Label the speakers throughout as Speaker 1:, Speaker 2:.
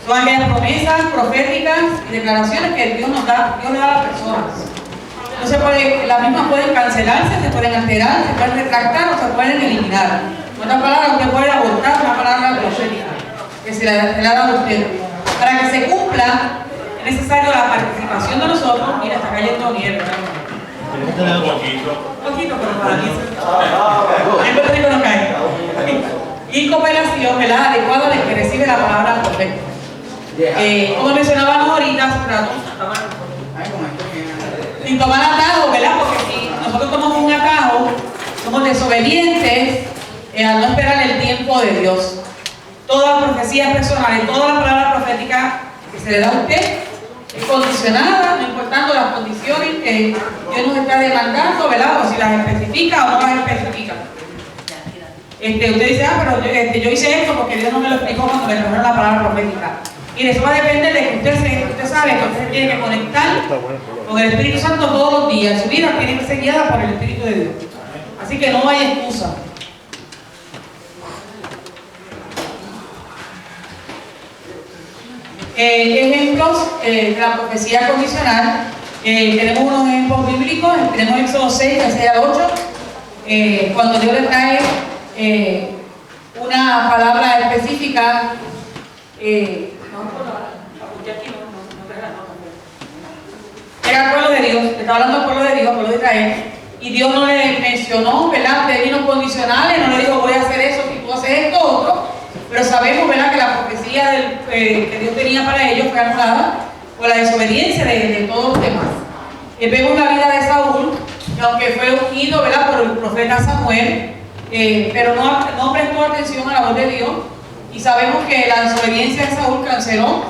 Speaker 1: Son aquellas promesas proféticas y declaraciones que Dios nos da, Dios le da a las personas. Entonces las mismas pueden cancelarse, se pueden alterar, se pueden retractar o se pueden eliminar. En otras palabras, usted puede abortar una palabra profética que se le ha dado a usted. Para que se cumpla, es necesario la participación de nosotros. Mira, está cayendo nieve. Poquito, pero para mí en Puerto Rico no cae. Y cooperación, ¿verdad? Adecuada del que recibe la palabra profética. Como mencionábamos ahorita, sin tomar atajo, ¿verdad? Porque si nosotros tomamos un atajo, somos desobedientes al no esperar el tiempo de Dios. Toda profecía personal, toda la palabra profética que se le da a usted es condicionada, no importando las condiciones que Dios nos está demandando, ¿verdad? O si las especifica o no las especifica. Usted dice, pero yo hice esto porque Dios no me lo explicó cuando me trajeron la palabra profética. Y eso va a depender de que usted sabe que usted tiene que conectar con el Espíritu Santo todos los días. Su vida tiene que ser guiada por el Espíritu de Dios. Así que no hay excusa. Ejemplos de la profecía condicional. Tenemos unos ejemplos bíblicos. Tenemos Éxodo 6, del 6 al 8. Cuando Dios le trae una palabra específica. Era el pueblo de Dios, le estaba hablando al pueblo de Dios, al pueblo de Israel, y Dios no le mencionó, ¿verdad?, términos condicionales, no le dijo voy a hacer eso, si tú haces esto, otro, pero sabemos, ¿verdad?, que la profecía que Dios tenía para ellos fue anulada por la desobediencia de todos los demás. Vemos la vida de Saúl, que aunque fue ungido, ¿verdad?, por el profeta Samuel, pero no prestó atención a la voz de Dios, y sabemos que la desobediencia de Saúl canceló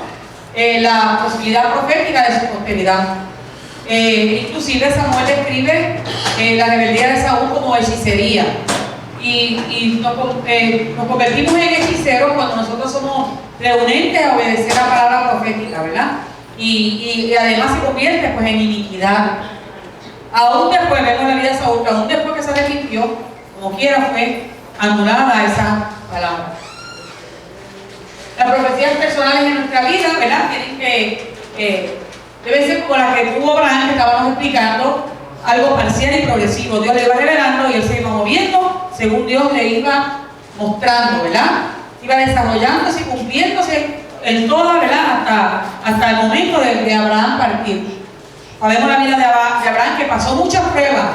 Speaker 1: la posibilidad profética de su posteridad. Inclusive Samuel describe la rebeldía de Saúl como hechicería, y nos convertimos en hechiceros cuando nosotros somos renuentes a obedecer la palabra profética, ¿verdad? Y además se convierte pues en iniquidad. Aún después, vemos la vida de Saúl, que aún después que se arrepintió, como quiera fue anulada esa palabra. Las profecías personales en nuestra vida, ¿verdad?, tienen que debe ser como la que tuvo Abraham, que estábamos explicando, algo parcial y progresivo. Dios le iba revelando y él se iba moviendo según Dios le iba mostrando, ¿verdad? Iba desarrollándose y cumpliéndose en toda, ¿verdad?, hasta el momento de Abraham partir. Sabemos la vida de Abraham, que pasó muchas pruebas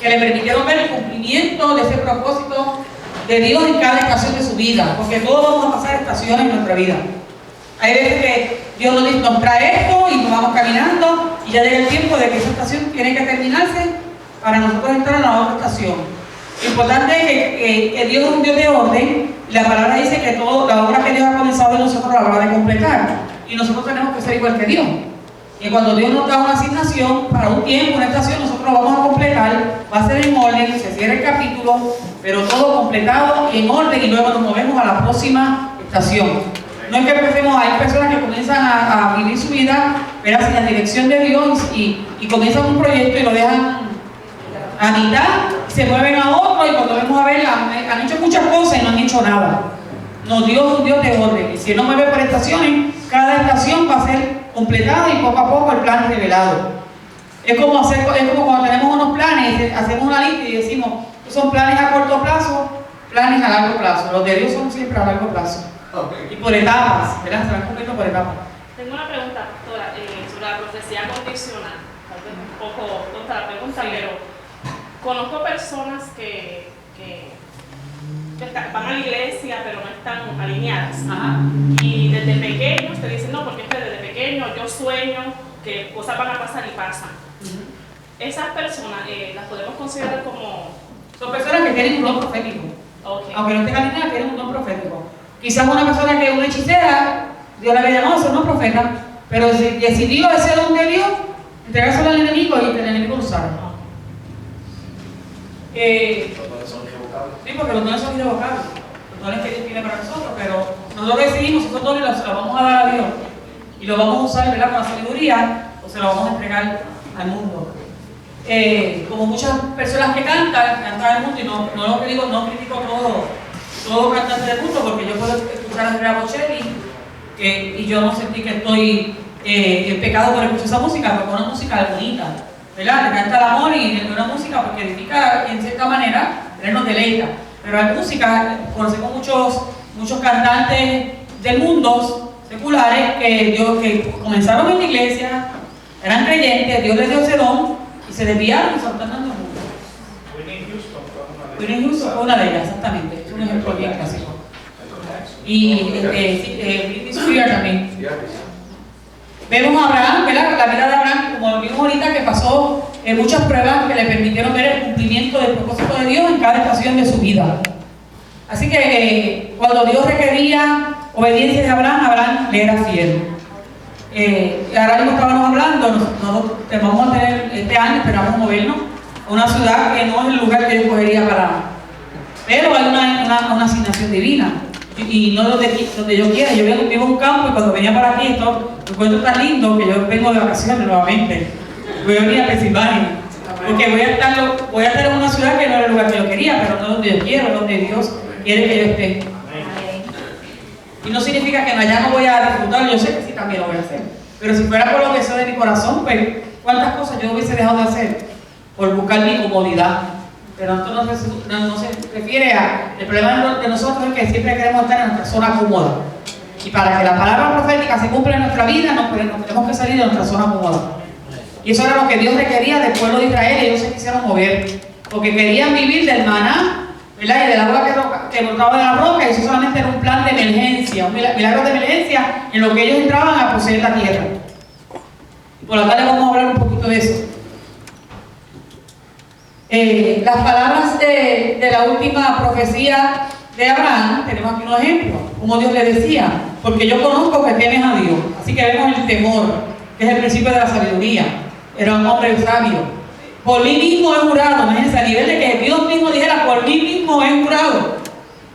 Speaker 1: que le permitieron ver el cumplimiento de ese propósito de Dios en cada estación de su vida, porque todos vamos a pasar estaciones en nuestra vida. Hay veces que Dios nos trae esto y nos vamos caminando y ya llega el tiempo de que esa estación tiene que terminarse para nosotros entrar a la otra estación. Lo importante es que Dios es un Dios de orden, y la palabra dice que toda la obra que Dios ha comenzado en nosotros la va a completar, y nosotros tenemos que ser igual que Dios. Y cuando Dios nos da una asignación para un tiempo, una estación, nosotros lo vamos a completar, va a ser en orden, se cierra el capítulo, pero todo completado y en orden, y luego nos movemos a la próxima estación. No es que empecemos, hay personas que comienzan a vivir su vida, ¿verdad?, sin la dirección de Dios, y comienzan un proyecto y lo dejan a mitad, se mueven a otro, y cuando vemos a ver, han hecho muchas cosas y no han hecho nada. No, Dios es un Dios de orden, y si Él nos mueve por estaciones, cada estación va a ser completada y poco a poco el plan revelado. Es como cuando tenemos unos planes, hacemos una lista y decimos, son planes a corto plazo, planes a largo plazo. Los de Dios son siempre a largo plazo. Y por etapas, ¿verdad? Se van cumpliendo por etapas.
Speaker 2: Tengo una pregunta, doctora, sobre la profecía condicional. Tal vez un poco tonta la pregunta, sí, pero conozco personas que van a la iglesia, pero no están alineadas. Ajá. Y desde pequeños te dicen, no, porque es que desde pequeño yo sueño que cosas van a pasar y pasan. Esas personas las podemos considerar como...
Speaker 1: Son personas que tienen un don profético.
Speaker 2: Okay.
Speaker 1: Aunque no estén alineadas, tienen un don profético. Quizás una persona que es una hechicera, Dios la ve llamado, eso no es profeta, pero si decidió ese don de Dios, entregárselo al enemigo y el enemigo lo sabe. Sí, porque los dones son irrevocables, los dones que Dios tiene para nosotros, pero nosotros decidimos esos dones los vamos a dar a Dios y los vamos a usar, ¿verdad?, con la sabiduría, o se los vamos a entregar al mundo. Como muchas personas que cantan al mundo, y no lo que digo, no critico todo cantante del mundo, porque yo puedo escuchar a Andrea Bocelli y yo no sentí que estoy en pecado por escuchar esa música, porque es una música bonita, ¿verdad? Le canta el amor y es una música porque edifica en cierta manera, pero nos deleita. Pero hay música, conocemos muchos cantantes del mundo seculares que comenzaron en la iglesia, eran creyentes, Dios les dio ese don y se desviaron y se están dando mundo. Whitney Houston fue una de ellas, exactamente, es un ejemplo bien clásico. Y Britney Spears también. Vemos a Abraham, ¿verdad? La vida de Abraham, como vimos ahorita, que pasó muchas pruebas que le permitieron ver el cumplimiento del propósito de Dios en cada estación de su vida. Así que cuando Dios requería obediencia de Abraham, Abraham le era fiel. Ahora mismo estábamos hablando, nosotros vamos a tener este año, esperamos movernos a una ciudad que no es el lugar que yo escogería para. Pero hay una asignación divina. Y no donde yo quiera. Yo vivo en un campo y cuando venía para aquí, esto lo encuentro tan lindo que yo vengo de vacaciones nuevamente. Voy a venir a Pensilvania. Porque voy a estar en una ciudad que no era el lugar que yo quería, pero no donde yo quiero, donde Dios quiere que yo esté. Y no significa que allá no voy a disfrutar, yo sé que sí también lo voy a hacer. Pero si fuera por lo que soy de mi corazón, pues cuántas cosas yo hubiese dejado de hacer por buscar mi comodidad. Pero esto no se refiere a. El problema de nosotros es que siempre queremos estar en nuestra zona cómoda. Y para que la palabra profética se cumpla en nuestra vida, nos tenemos que salir de nuestra zona cómoda. Y eso era lo que Dios requería del pueblo de Israel, y ellos se quisieron mover. Porque querían vivir del maná, ¿verdad? Y del agua que brotaba de la roca, y eso solamente era un plan de emergencia, un milagro de emergencia en lo que ellos entraban a poseer la tierra. Por la tarde vamos a hablar un poquito de eso. Las palabras de la última profecía de Abraham, tenemos aquí un ejemplo, como Dios le decía, porque yo conozco que temes a Dios, así que vemos el temor, que es el principio de la sabiduría. Era un hombre sabio. Por mí mismo he jurado, imagínense, a nivel de que Dios mismo dijera, por mí mismo he jurado,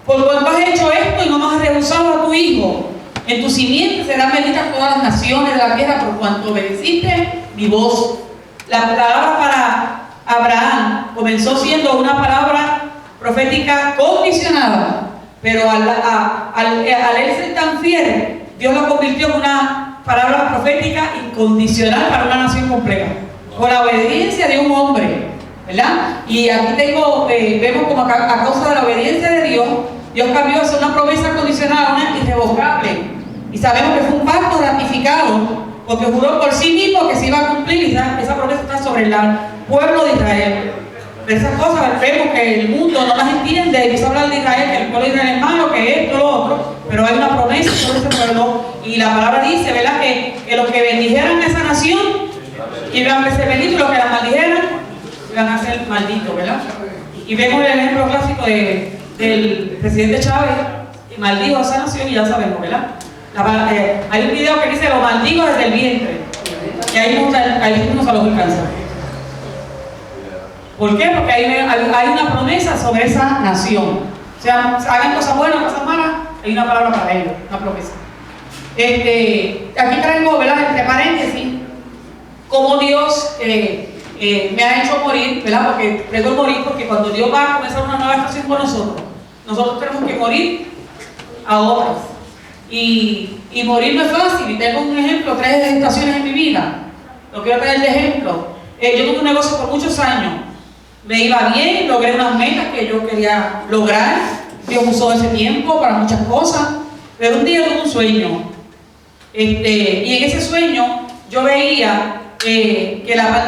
Speaker 1: por cuanto has hecho esto y no me has rehusado a tu hijo, en tu simiente serán benditas todas las naciones de la tierra, por cuanto obedeciste mi voz. La palabra para Abraham comenzó siendo una palabra profética condicionada, pero al él ser tan fiel, Dios lo convirtió en una palabra profética incondicional para una nación completa, por la obediencia de un hombre, ¿verdad? Y aquí vemos como a causa de la obediencia de Dios, Dios cambió esa una promesa condicional a una irrevocable, y sabemos que fue un pacto ratificado, porque juró por sí mismo que se iba a cumplir, y esa promesa está sobre el pueblo de Israel. De esas cosas vemos que el mundo no las entiende, y se habla de Israel, que el pueblo de Israel es malo, que esto, lo otro, pero hay una promesa sobre ese pueblo, y la palabra dice, ¿verdad?, que los que bendijeran a esa nación iban a ser benditos, y los que la maldijeran iban a ser malditos, ¿verdad? Y vemos el ejemplo clásico del presidente Chávez, que maldijo a esa nación, y ya sabemos, ¿verdad? Hay un video que dice, lo maldigo desde el vientre, y ahí mismo se los alcanza. ¿Por qué? Porque hay una promesa sobre esa nación. O sea, hagan cosas buenas, cosas malas, hay una palabra para ellos, una promesa. Aquí traigo, ¿verdad?, entre paréntesis, cómo Dios me ha hecho morir, ¿verdad? Porque tengo que morir, porque cuando Dios va a comenzar una nueva estación con nosotros tenemos que morir a otras. Y morir no es fácil, y tengo un ejemplo, 3 estaciones en mi vida. Lo quiero traer de ejemplo. Yo tuve un negocio por muchos años. Me iba bien, logré unas metas que yo quería lograr. Dios usó ese tiempo para muchas cosas. Pero un día tuve un sueño. Y en ese sueño yo veía que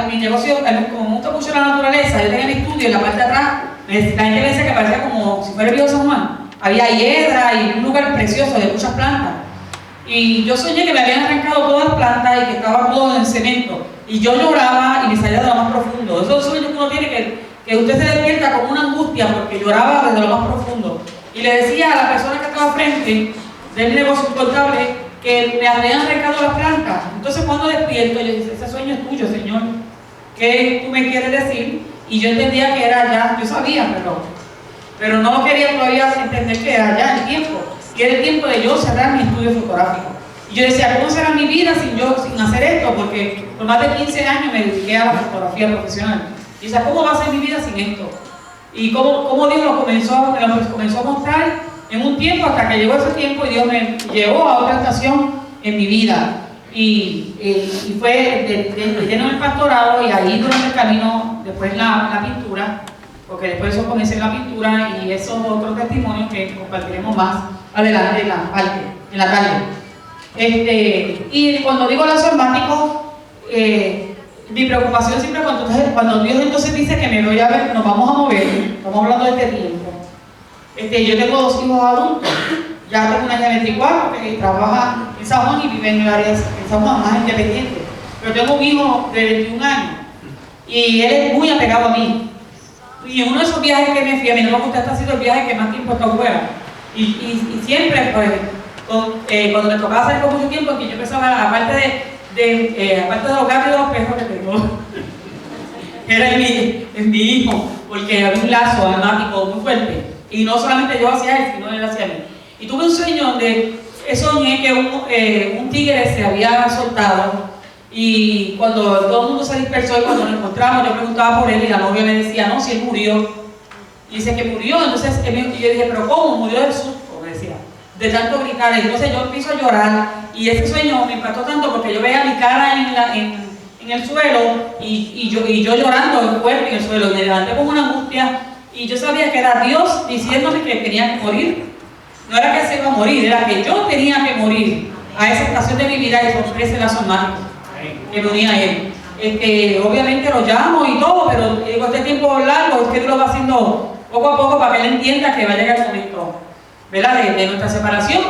Speaker 1: mi negocio, como me gusta mucho la naturaleza, yo tenía mi estudio en la parte de atrás, la gente me decía que parecía como si fuera el Río San Juan. Había hiedra y un lugar precioso de muchas plantas. Y yo soñé que me habían arrancado todas las plantas y que estaba todo en cemento. Y yo lloraba y me salía de lo más profundo. Esos sueños que uno tiene que usted se despierta con una angustia porque lloraba desde lo más profundo. Y le decía a la persona que estaba frente del negocio contable que me habían arrancado las plantas. Entonces cuando despierto, yo dije, ese sueño es tuyo, Señor. ¿Qué tú me quieres decir? Y yo entendía que era ya, yo sabía, pero no quería todavía entender que era ya el tiempo. Que era el tiempo de yo cerrar mi estudio fotográfico. Y yo decía, ¿cómo será mi vida sin hacer esto? Porque por más de 15 años me dediqué a la fotografía profesional. Y decía, ¿cómo va a ser mi vida sin esto? Y cómo Dios me lo comenzó a mostrar en un tiempo hasta que llegó ese tiempo y Dios me llevó a otra estación en mi vida. Y fue lleno del pastorado, y ahí durante el camino, después la pintura, porque después eso comencé en la pintura, y esos otros testimonios que compartiremos más adelante en la tarde. Y cuando digo lazo hermático, mi preocupación siempre cuando Dios entonces dice que me voy a ver, nos vamos a mover, estamos hablando de este tiempo. Yo tengo 2 hijos adultos, ya tengo una de 24 que trabaja en San Juan y vive en áreas en San Juan, más independiente. Pero tengo un hijo de 21 años y él es muy apegado a mí. Y en uno de esos viajes que me fui, a mí no me gusta, este ha sido el viaje que más tiempo he estado fuera. Y siempre, pues, cuando me tocaba salir por mucho tiempo, que yo empezaba, aparte de los gatos y de los perros que tengo, era en mi hijo, porque había un lazo dramático muy fuerte. Y no solamente yo hacia él, sino él hacia mí. Y tuve un sueño donde soñé que un tigre se había soltado, y cuando todo el mundo se dispersó y cuando nos encontramos, yo preguntaba por él y la novia me decía, no, si él murió. Y dice que murió. Entonces yo dije, pero ¿cómo? Murió del susto, me decía, de tanto gritar. Entonces yo empiezo a llorar, y ese sueño me impactó tanto porque yo veía mi cara en el suelo, y yo llorando el cuerpo en el suelo, y me levanté con una angustia, y yo sabía que era Dios diciéndome que tenía que morir. No era que se iba a morir, era que yo tenía que morir a esa estación de mi vida, y romper ese lazo mágico que me unía a él. Obviamente lo llamo y todo, pero digo, este tiempo largo, usted lo va haciendo poco a poco para que él entienda que va a llegar el momento, ¿verdad?, de nuestra separación,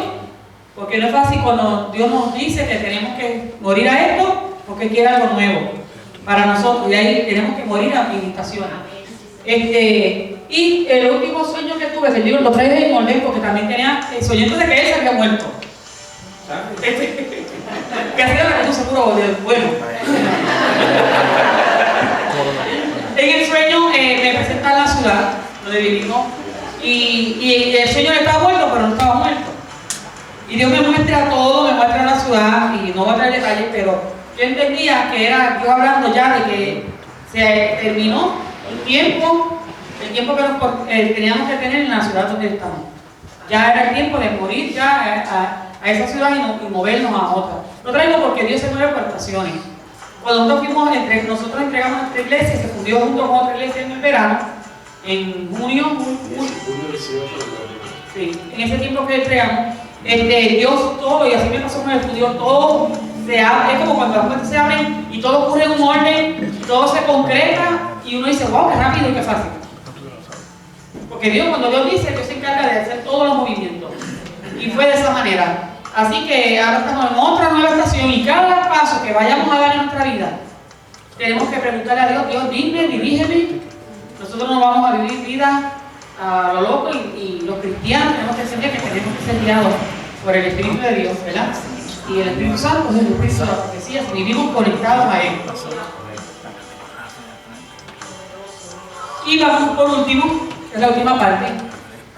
Speaker 1: porque no es fácil cuando Dios nos dice que tenemos que morir a esto, porque quiere algo nuevo para nosotros, y ahí tenemos que morir a mis estaciones. Y el último sueño que tuve, el libro lo traje en orden, porque también tenía soñé de que él se había muerto. Que hacía la que tú seguro del bueno. En el sueño me presenta en la ciudad donde vivimos, y el sueño estaba muerto, pero no estaba muerto. Y Dios me muestra todo, me muestra la ciudad, y no voy a traer detalles, pero yo entendía que era Dios hablando ya de que se terminó el tiempo que teníamos que tener en la ciudad donde estamos. Ya era el tiempo de morir ya a esa ciudad y movernos a otra. Lo traigo porque Dios se mueve por estaciones. Cuando nosotros entregamos nuestra iglesia, se fundió junto con otra iglesia en el verano, en junio, sí, en ese tiempo que entregamos, Dios todo, y así me pasó con el estudio, todo se abre, es como cuando las puertas se abren y todo ocurre en un orden, y todo se concreta, y uno dice, wow, qué rápido y qué fácil. Porque cuando Dios dice, Dios se encarga de hacer todos los movimientos. Y fue de esa manera. Así que ahora estamos en otra nueva estación, y cada paso que vayamos a dar en nuestra vida, tenemos que preguntarle a Dios, Dios, dime, dirígeme. Nosotros no vamos a vivir vida a lo loco, y los cristianos tenemos que entender que tenemos que ser guiados por el Espíritu de Dios, ¿verdad? Y el Espíritu Santo es el Espíritu de la profecía, si vivimos conectados a Él. Y vamos por último, que es la última parte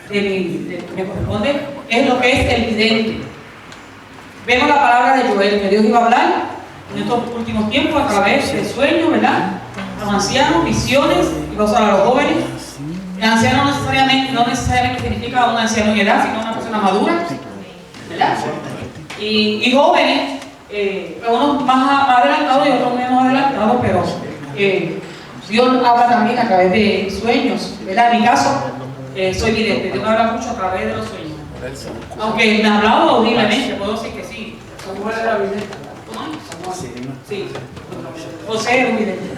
Speaker 1: que me corresponde, es lo que es el vidente. Vemos la palabra de Joel, que Dios iba a hablar en estos últimos tiempos a través de sueños, ¿verdad? A los ancianos, visiones, y va a usar a los jóvenes. El anciano no necesariamente significa un anciano en edad, sino una persona madura, ¿verdad? Y jóvenes, unos más adelantados y otros menos adelantados, pero Dios habla también a través de sueños, ¿verdad? En mi caso, soy vidente, Dios me habla mucho a través de los sueños. Aunque me ha hablado audiblemente, puedo decir que sí.
Speaker 3: ¿Samuel era vidente?
Speaker 1: ¿Cómo? Sí. José era un vidente.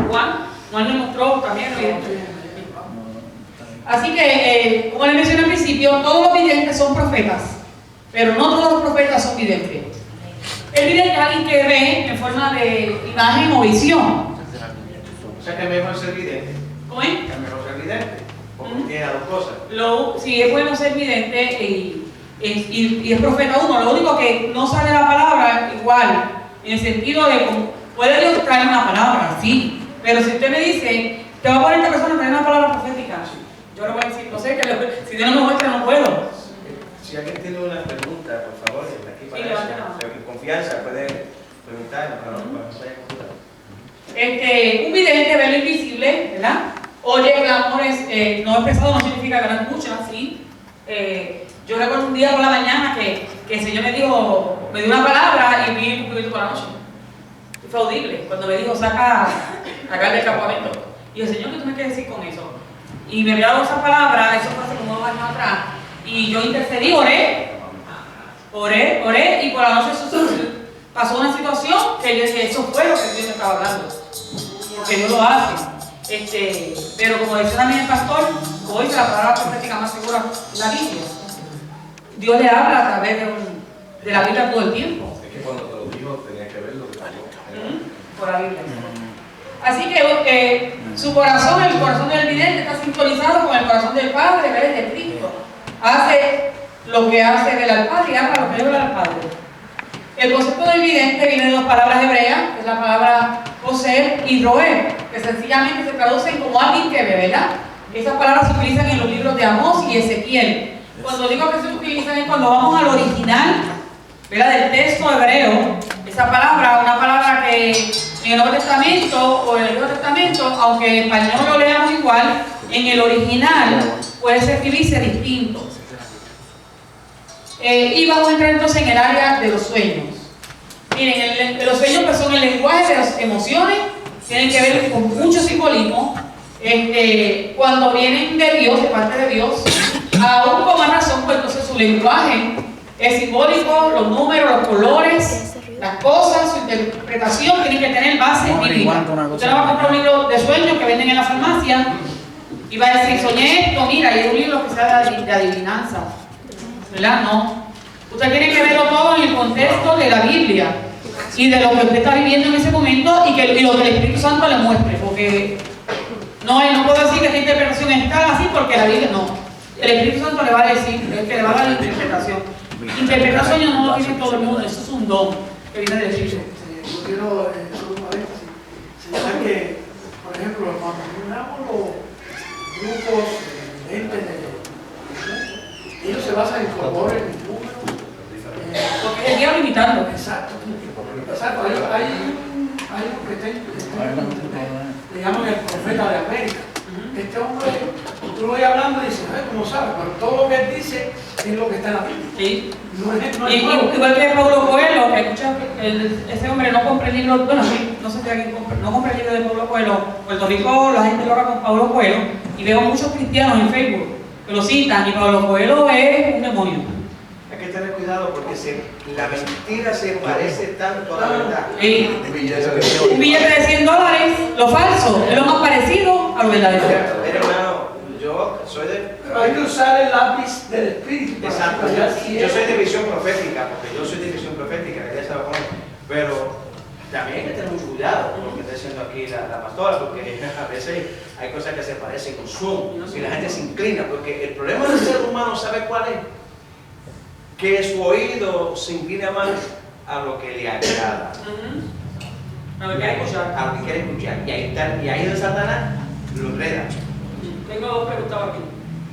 Speaker 1: Juan le mostró también vidente. Así que, como les mencioné al principio, todos los videntes son profetas, pero no todos los profetas son videntes. El vidente es alguien que ve en forma de imagen o visión.
Speaker 3: O sea que es mejor ser vidente.
Speaker 1: ¿Cómo es?
Speaker 3: Es mejor ser vidente, porque tiene las dos cosas.
Speaker 1: Sí, es bueno ser vidente y es profeta uno. Lo único que no sale la palabra igual, en el sentido de cómo puede Dios traer una palabra, sí, pero si usted me dice, te va a poner esta persona a traer una palabra profética, yo le voy a decir, no sé, si Dios no me muestra, no puedo.
Speaker 3: Si alguien tiene una pregunta, por favor, está aquí para
Speaker 1: Sí,
Speaker 3: eso. Con confianza puede preguntar, para no se vaya a confundir.
Speaker 1: Un vidente ve lo invisible, ¿verdad? oye clamores no expresados no significa que no escuchan, ¿sí? Yo recuerdo un día por la mañana que el Señor me dio una palabra y vi un poquito por la noche. Fue audible. Cuando me dijo, saca acá del campamento. Y el Señor, ¿qué tú me quieres decir con eso? Y me había dado esa palabra, eso fue hace como 2 años atrás. Y yo intercedí, oré, y por la noche pasó una situación que yo dije, eso fue lo que Dios me estaba hablando. Porque Dios lo hace. Pero como decía también el pastor, como dice la palabra profética más segura, la Biblia. Dios le habla a través de la Biblia todo el tiempo.
Speaker 3: Es que cuando te lo dijo tenías que verlo.
Speaker 1: Por la Biblia. Así que su corazón, el corazón del vidente, está sintonizado con el corazón del Padre, que es de Cristo. Hace lo que hace ver al Padre y habla lo que ve al Padre. El concepto del vidente viene de 2 palabras hebreas, que es la palabra poseer y roer, que sencillamente se traducen como alguien que ve, ¿verdad? Esas palabras se utilizan en los libros de Amós y Ezequiel. Cuando digo que se utilizan es cuando vamos al original, ¿verdad? Del texto hebreo. Esa palabra, una palabra que en el Nuevo Testamento o en el Nuevo Testamento, aunque en español lo leamos igual, en el original puede escribirse distinto. Y vamos a entrar entonces en el área de los sueños. Miren, los sueños pues, son el lenguaje de las emociones, tienen que ver con mucho simbolismo. Cuando vienen de Dios, de parte de Dios, aún con más razón, pues entonces su lenguaje es simbólico, los números, los colores, las cosas, su interpretación tienen que tener base bíblica. Usted no va a comprar un libro de sueños que venden en la farmacia y va a decir, soñé esto, mira, y es un libro que sea de adivinanza, ¿verdad? No. Usted tiene que verlo todo en el contexto de la Biblia y de lo que usted está viviendo en ese momento y lo que el Espíritu Santo le muestre, porque no puedo decir que esta interpretación está así porque la Biblia no. El Espíritu Santo le va a decir, es que le va a dar la interpretación. Interpretar sueños no lo tiene todo el mundo, eso es un don que viene del Espíritu.
Speaker 4: Yo quiero hacer un paréntesis. Señalar que, por ejemplo, cuando miramos los grupos de gente ellos se basan en colores, en números.
Speaker 1: Porque es el diablo imitando.
Speaker 4: Exacto. Exacto. Hay un que le llaman el profeta de América. Este hombre, tú lo oyes hablando y dices, ¿cómo sabes? Pero todo lo que él dice es lo que está en la Biblia.
Speaker 1: Sí.
Speaker 4: No es
Speaker 1: Igual que Pablo Coelho, que escucha, ese hombre no compra el libro, bueno, sí, no sé si alguien compra, no compra el libro de Pablo Coelho. Puerto Rico, la gente lo haga con Pablo Coelho, y veo muchos cristianos en Facebook que lo citan, y Pablo Coelho es un demonio.
Speaker 3: Hay que tener cuidado porque la mentira se parece tanto a la verdad.
Speaker 1: Un billete de $100, lo falso, es lo más parecido a lo verdadero.
Speaker 3: Mira, hermano, yo soy de...
Speaker 4: Pero hay que usar el lápiz del Espíritu.
Speaker 3: Exacto. Yo soy de visión profética, porque yo soy de visión profética, que ya sabe cómo es. Pero también hay que tener mucho cuidado con lo que está diciendo aquí la pastora, porque a veces hay cosas que se parecen con Zoom y la gente se inclina, porque el problema del ser humano, ¿sabe cuál es? Que su oído se inclina más a lo que le agrada.
Speaker 1: A lo que quiere escuchar.
Speaker 3: A lo que quiere escuchar. Y ahí de Satanás lo enreda.
Speaker 1: Tengo 2 preguntas aquí.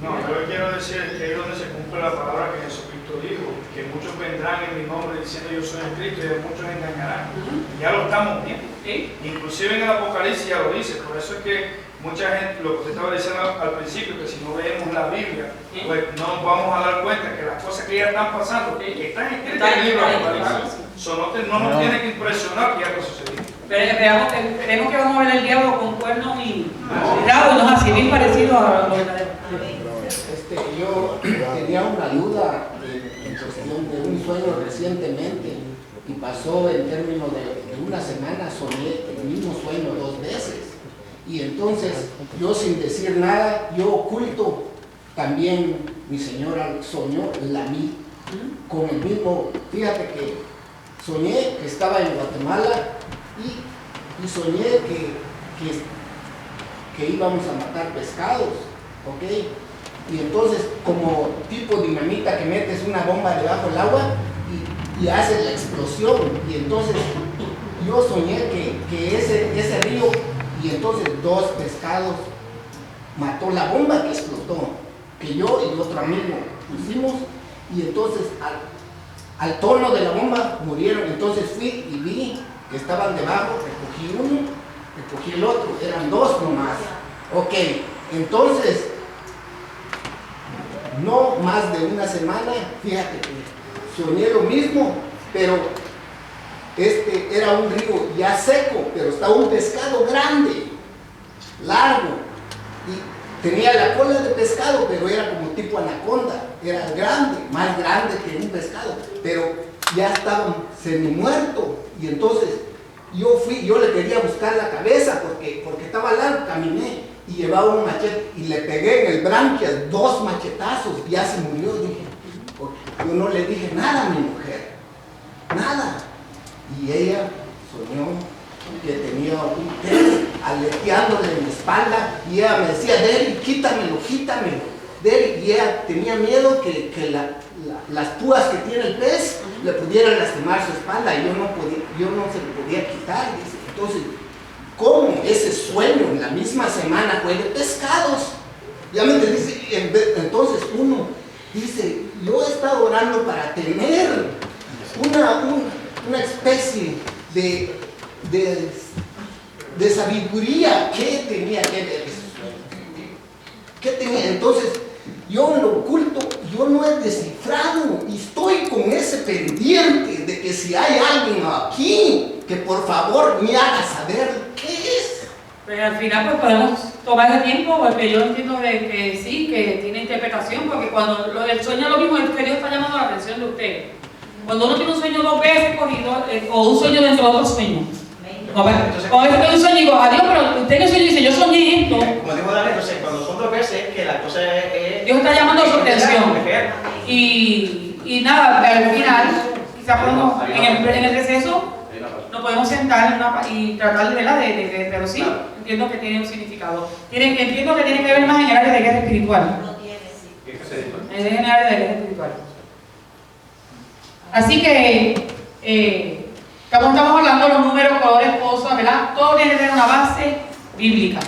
Speaker 5: No, yo quiero decir que ahí es donde se cumple la palabra que Jesucristo dijo, que muchos vendrán en mi nombre diciendo yo soy el Cristo y de muchos engañarán. Ya lo estamos viendo. Inclusive en el Apocalipsis ya lo dice, por eso es que mucha gente, lo que usted estaba diciendo al principio, que si no leemos la Biblia, pues no nos vamos a dar cuenta que las cosas que ya están pasando, que están escritas en el libro de Apocalipsis, no nos tiene que impresionar que ya está sucediendo.
Speaker 1: Pero creemos que vamos a ver el diablo con cuernos y rabos, no es así, bien parecido a lo verdadero.
Speaker 6: Yo tenía una duda en cuestión de un sueño recientemente y pasó en términos de una semana, soñé el mismo sueño 2 veces y entonces yo sin decir nada, yo oculto también, mi señora soñó, la vi con el mismo, fíjate que soñé que estaba en Guatemala y soñé que íbamos a matar pescados, ¿ok? Y entonces, como tipo dinamita que metes una bomba debajo del agua y hace la explosión. Y entonces, yo soñé que ese río, y entonces 2 pescados mató la bomba que explotó, que yo y otro amigo pusimos, y entonces al tono de la bomba murieron. Entonces fui y vi que estaban debajo, recogí uno, recogí el otro, eran 2 nomás. Ok, entonces, no más de una semana, fíjate que soñé lo mismo, pero era un río ya seco, pero estaba un pescado grande, largo, y tenía la cola de pescado, pero era como tipo anaconda, era grande, más grande que un pescado, pero ya estaba semi-muerto, y entonces yo le quería buscar la cabeza porque estaba largo, caminé y llevaba un machete y le pegué en el branquias 2 machetazos, ya se murió, dije. Yo no le dije nada a mi mujer, nada. Y ella soñó que tenía un pez aleteándole en la espalda y ella me decía, Derek, quítamelo, Derek, y ella tenía miedo que las púas que tiene el pez le pudieran lastimar su espalda y yo no se lo podía quitar. Dice. Entonces, ¿cómo ese sueño en la misma semana fue de pescados? Ya me entendiste. Entonces uno dice, yo he estado orando para tener una especie de sabiduría. ¿Qué tenía que ver ese sueño? ¿Qué tenía? Entonces, yo en lo oculto, yo no he descifrado y estoy con ese pendiente de que si hay alguien aquí, que por favor me haga saber qué es.
Speaker 1: Pero al final pues podemos tomar el tiempo, porque yo entiendo que sí, que tiene interpretación, porque cuando el sueño es lo mismo, es que Dios está llamando la atención de usted. Cuando uno tiene un sueño 2 veces corrido, o un sueño dentro de otro sueño. Como a veces tengo un sueño y digo, adiós, pero usted que sueño dice, yo soñé esto.
Speaker 3: Como dijo Daniel, entonces cuando son 2 veces, que la cosa es...
Speaker 1: Dios está llamando su atención. Y nada, al final, quizás podemos, en el receso, nos podemos sentar y tratar de verla, pero sí, entiendo que tiene un significado. Entiendo que tiene que ver más en el área de guerra espiritual. En el área de guerra espiritual. Así que, como estamos hablando, los números, colores, cosas, ¿verdad? Todo tiene que tener una base bíblica.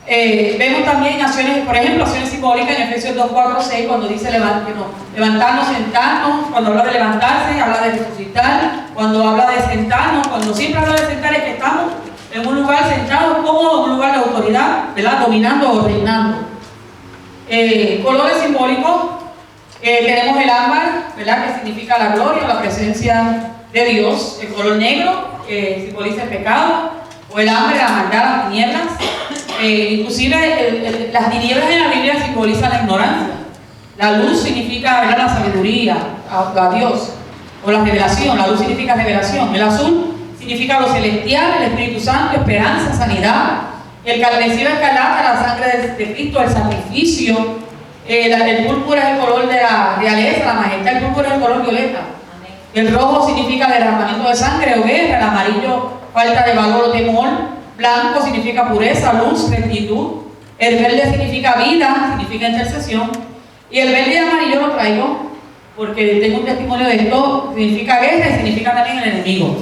Speaker 1: Vemos también acciones, por ejemplo, acciones simbólicas en Efesios 2, 4, 6, cuando dice levantarnos, sentarnos. Cuando habla de levantarse, habla de resucitar. Cuando habla de sentarnos, cuando siempre habla de sentar, es que estamos en un lugar sentados, cómodos, en un lugar de autoridad, ¿verdad? Dominando o reinando. Colores simbólicos, tenemos el ámbar, ¿verdad? Que significa la gloria o la presencia de Dios. El color negro, simboliza el pecado, o el hambre, la maldad, las tinieblas. Inclusive las tinieblas en la Biblia simbolizan la ignorancia. La luz significa, ¿verdad?, la sabiduría, a Dios, o la revelación. La luz significa revelación. El azul significa lo celestial, el Espíritu Santo, esperanza, sanidad. El carmesí o escarlata, la sangre de Cristo, el sacrificio. El púrpura es el color de la realeza, la majestad. El púrpura es el color violeta. El rojo significa derramamiento de sangre o guerra. El amarillo, falta de valor o temor. Blanco significa pureza, luz, rectitud. El verde significa vida, significa intercesión. Y el verde y amarillo lo traigo porque tengo un testimonio de esto. Significa guerra y significa también el enemigo.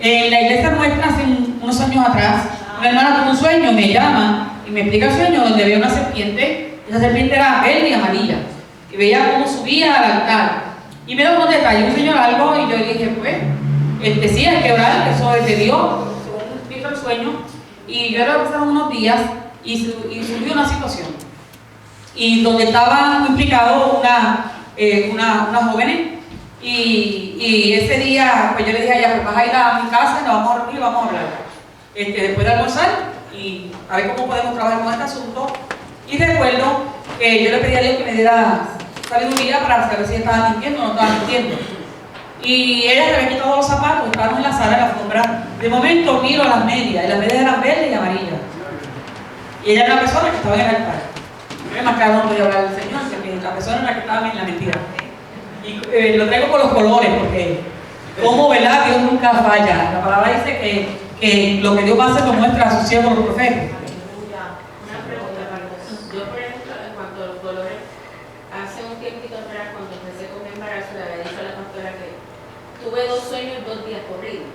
Speaker 1: En la iglesia nuestra, hace unos años atrás, una hermana tuvo un sueño, me llama y me explica el sueño donde veía una serpiente. Esa serpiente era verde y amarilla. Y veía cómo subía al altar. Y me da unos detalles, un señor algo, y yo le dije, pues, sí, hay que orar, eso es de Dios, según dijo el sueño. Y yo era pasaron unos días y surgió una situación. Y donde estaban implicados unas jóvenes. Y ese día, pues yo le dije a ella, pues vas a ir a mi casa, nos vamos a reunir y vamos a hablar. Después de almorzar y a ver cómo podemos trabajar con este asunto. Y recuerdo que yo le pedí a Dios que me diera sabiduría para saber si estaba mintiendo o no estaba mintiendo. Y ella se había quitado los zapatos, estábamos en la sala, en la alfombra. De momento miro las medias, y las medias eran verdes y amarillas. Y ella era una persona que estaba en el altar. Yo más claro no podía hablar del Señor, porque la persona era la que estaba en la mentira. Y lo traigo por los colores, porque como, ¿verdad? Dios nunca falla. La palabra dice que lo que Dios va a hacer lo muestra a sus siervos los profetas.
Speaker 7: Una pregunta, Marcos. Yo, por ejemplo, en cuanto a los colores, hace un tiempito atrás, cuando empecé con mi embarazo, le había dicho a la pastora que tuve 2 sueños 2 días corridos.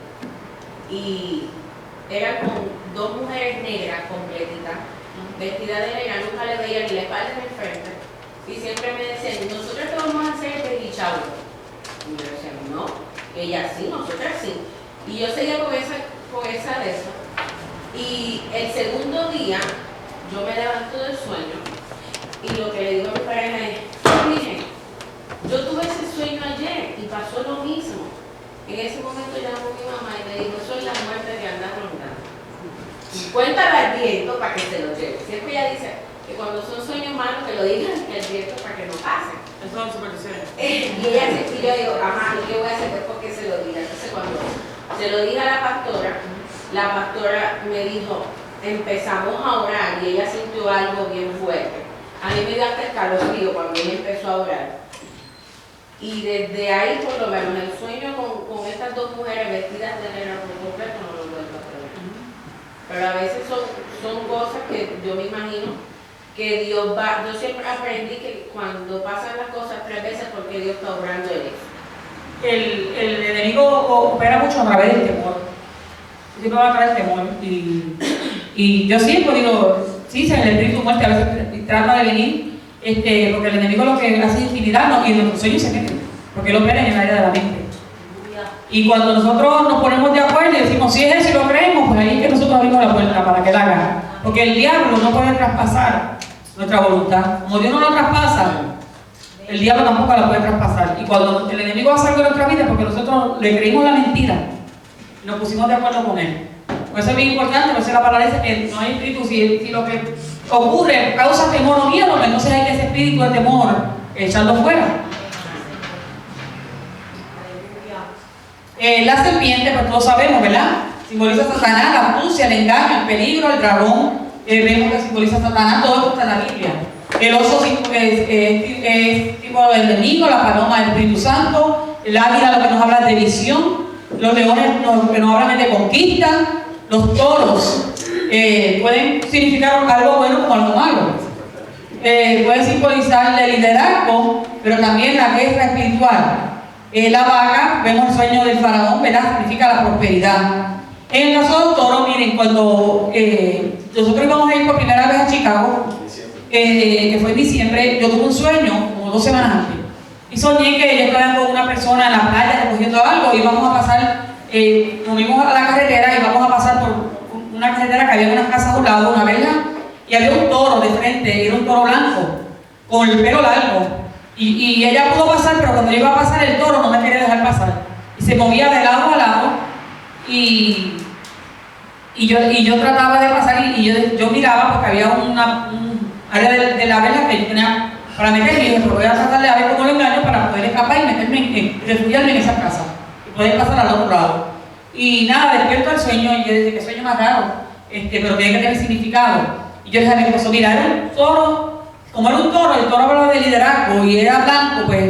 Speaker 7: Y eran con 2 mujeres negras completitas, vestidas de negra, nunca le veía ni la espalda ni el frente. Y siempre me decían, nosotros te vamos a hacer baby shower. Y yo decía, no, ella sí, nosotras sí. Y yo seguía con esa de eso. Y El segundo día, yo me levanto del sueño y lo que le digo a mi pareja es, mire, yo tuve ese sueño ayer y pasó lo mismo. En ese momento llamó a mi mamá y me dijo, eso es la muerte de andar rondando. Cuéntale al viento para que se lo lleve. Siempre ella dice que cuando son sueños malos que lo digan al viento para que no pasen.
Speaker 1: Eso es superstición.
Speaker 7: Y ella se y yo digo, ajá, ¿y qué voy a hacer después que se lo diga? Entonces cuando se lo dije a la pastora me dijo, empezamos a orar y ella sintió algo bien fuerte. A mí me dio hasta escalofrío cuando ella empezó a orar. Y desde ahí, por lo menos, el sueño con estas dos mujeres vestidas de negro por completo no lo vuelvo a creer. Pero a veces son cosas que yo me imagino que Dios va. Yo siempre aprendí que cuando pasan las cosas 3 veces, porque Dios está obrando en eso.
Speaker 1: El enemigo opera mucho a través del temor. Siempre va a traer temor. Y yo siempre digo, sí, el espíritu muerte a veces trata de venir. Porque el enemigo lo que hace es intimidarnos y nuestros sueños se meten, porque lo opera en el área de la mente. Y cuando nosotros nos ponemos de acuerdo y decimos, si es eso y lo creemos, pues ahí es que nosotros abrimos la puerta para que la haga. Porque el diablo no puede traspasar nuestra voluntad. Como Dios no la traspasa, el diablo tampoco la puede traspasar. Y cuando el enemigo hace algo en nuestra vida es porque nosotros le creímos la mentira y nos pusimos de acuerdo con él. Por eso es bien importante, por eso la palabra dice que no hay espíritu, si lo que ocurre causa temor o miedo, entonces hay que ese espíritu de temor echarlo fuera. La serpiente, pues todos sabemos, ¿verdad? Simboliza a Satanás, la astucia, el engaño, el peligro, el dragón. Vemos que simboliza a Satanás, todo esto está en la Biblia. El oso es tipo del enemigo, la paloma del Espíritu Santo, el águila lo que nos habla de visión, los leones que nos hablan de conquista, los toros pueden significar algo bueno como algo malo. Puede simbolizar el liderazgo, pero también la guerra espiritual. La vaca, vemos el sueño del faraón, ¿verdad? Significa la prosperidad. En el caso del toro, miren, cuando nosotros íbamos a ir por primera vez a Chicago, que fue en diciembre, yo tuve un sueño como 2 semanas antes. Y soñé que yo estaba con una persona en la playa recogiendo algo y íbamos a pasar, nos vimos a la carretera y vamos a pasar por una carretera que había unas casas a un lado, una verja, y había un toro de frente, era un toro blanco, con el pelo largo. Y ella pudo pasar, pero cuando yo iba a pasar el toro no me quería dejar pasar. Y se movía de lado a lado. Y yo trataba de pasar y yo miraba porque había un área de la verja que yo tenía para meterme. Y dije, pero voy a tratar de ver cómo lo engaño para poder escapar y meterme, refugiarme en esa casa. Y poder pasar al otro lado. Y nada, despierto el sueño y yo dije, que sueño más raro, pero tiene que tener significado. Y yo dije a mi esposo, mira, era un toro. Como era un toro, el toro hablaba de liderazgo y era blanco, pues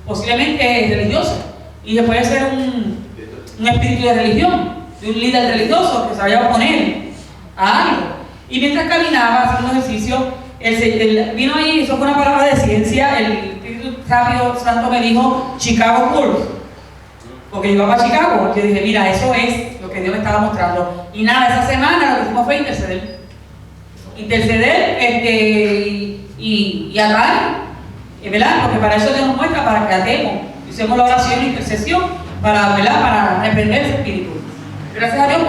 Speaker 1: posiblemente es religioso. Y después de ser un espíritu de religión, de un líder religioso que se vaya a oponer a algo. Y mientras caminaba haciendo ejercicio, vino ahí, eso fue una palabra de ciencia, el Espíritu Santo me dijo Chicago Bulls, porque yo iba para Chicago. Yo dije, mira, eso es lo que Dios me estaba mostrando. Y nada, esa semana lo que hicimos fue interceder y atar, ¿verdad? Porque para eso Dios nos muestra, para que atemos. Hicimos la oración e intercesión para, ¿verdad? Para reprender ese espíritu. Gracias a Dios,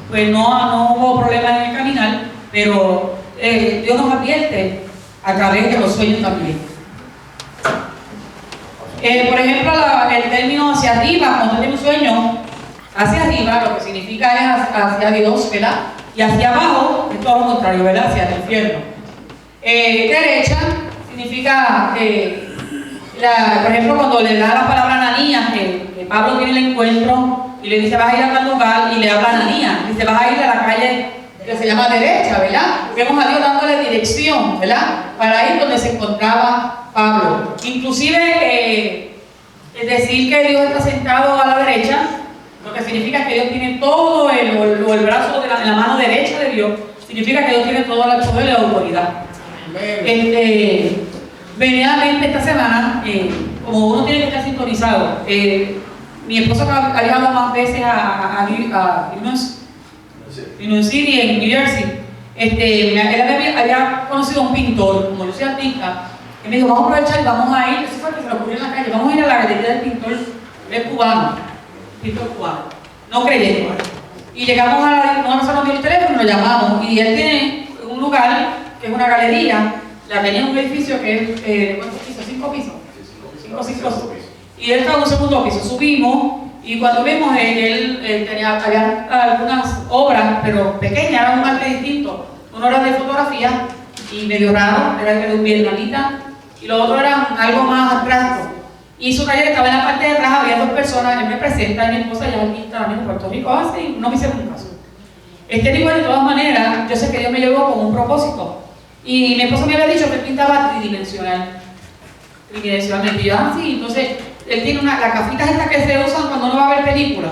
Speaker 1: pues no hubo problemas en el caminar, pero Dios nos advierte a través de los sueños también. Por ejemplo, el término hacia arriba, cuando tiene un sueño, hacia arriba, lo que significa es hacia Dios, ¿verdad? Y hacia abajo es todo lo contrario, ¿verdad? Hacia el infierno. Derecha significa, por ejemplo, cuando le da la palabra a Ananías, que Pablo tiene el encuentro y le dice, vas a ir a tal lugar, y le habla a Ananías, dice, vas a ir a la calle que se llama derecha, ¿verdad? Vemos a Dios dándole dirección, ¿verdad? Para ir donde se encontraba Pablo. Inclusive, decir que Dios está sentado a la derecha, lo que significa que Dios tiene todo el brazo en la mano derecha de Dios, significa que Dios tiene todo el poder y la autoridad. Verdaderamente esta semana, como uno tiene que estar sintonizado, mi esposo ha viajado más veces a Union City, en New Jersey. Él había conocido a un pintor, como yo soy artista, y me dijo, vamos a aprovechar y vamos a ir, eso fue que se lo ocurrió en la calle, vamos a ir a la galería del pintor, él es cubano, pintor cubano, no creyente. Y llegamos a una persona nos dio el teléfono, lo llamamos, y él tiene un lugar que es una galería, la tenía en un edificio que es, ¿cuántos pisos? 5 pisos. 5 pisos. Y él estaba en un segundo piso, subimos, y cuando vimos, él tenía, había algunas obras, pero pequeñas, era un arte distinto. Uno era de fotografía, y medio raro, era de un vietnamita, y lo otro era algo más abstracto. Y su taller estaba en la parte de atrás, había 2 personas, él me presenta, y mi esposa ya aquí estaba en Puerto Rico, así, no me hicieron caso. Igual, de todas maneras, yo sé que Dios me llevó con un propósito. Y mi esposa me había dicho que él pintaba tridimensionalmente. Y yo, sí, entonces, él tiene las gafitas estas que se usan cuando uno va a ver películas.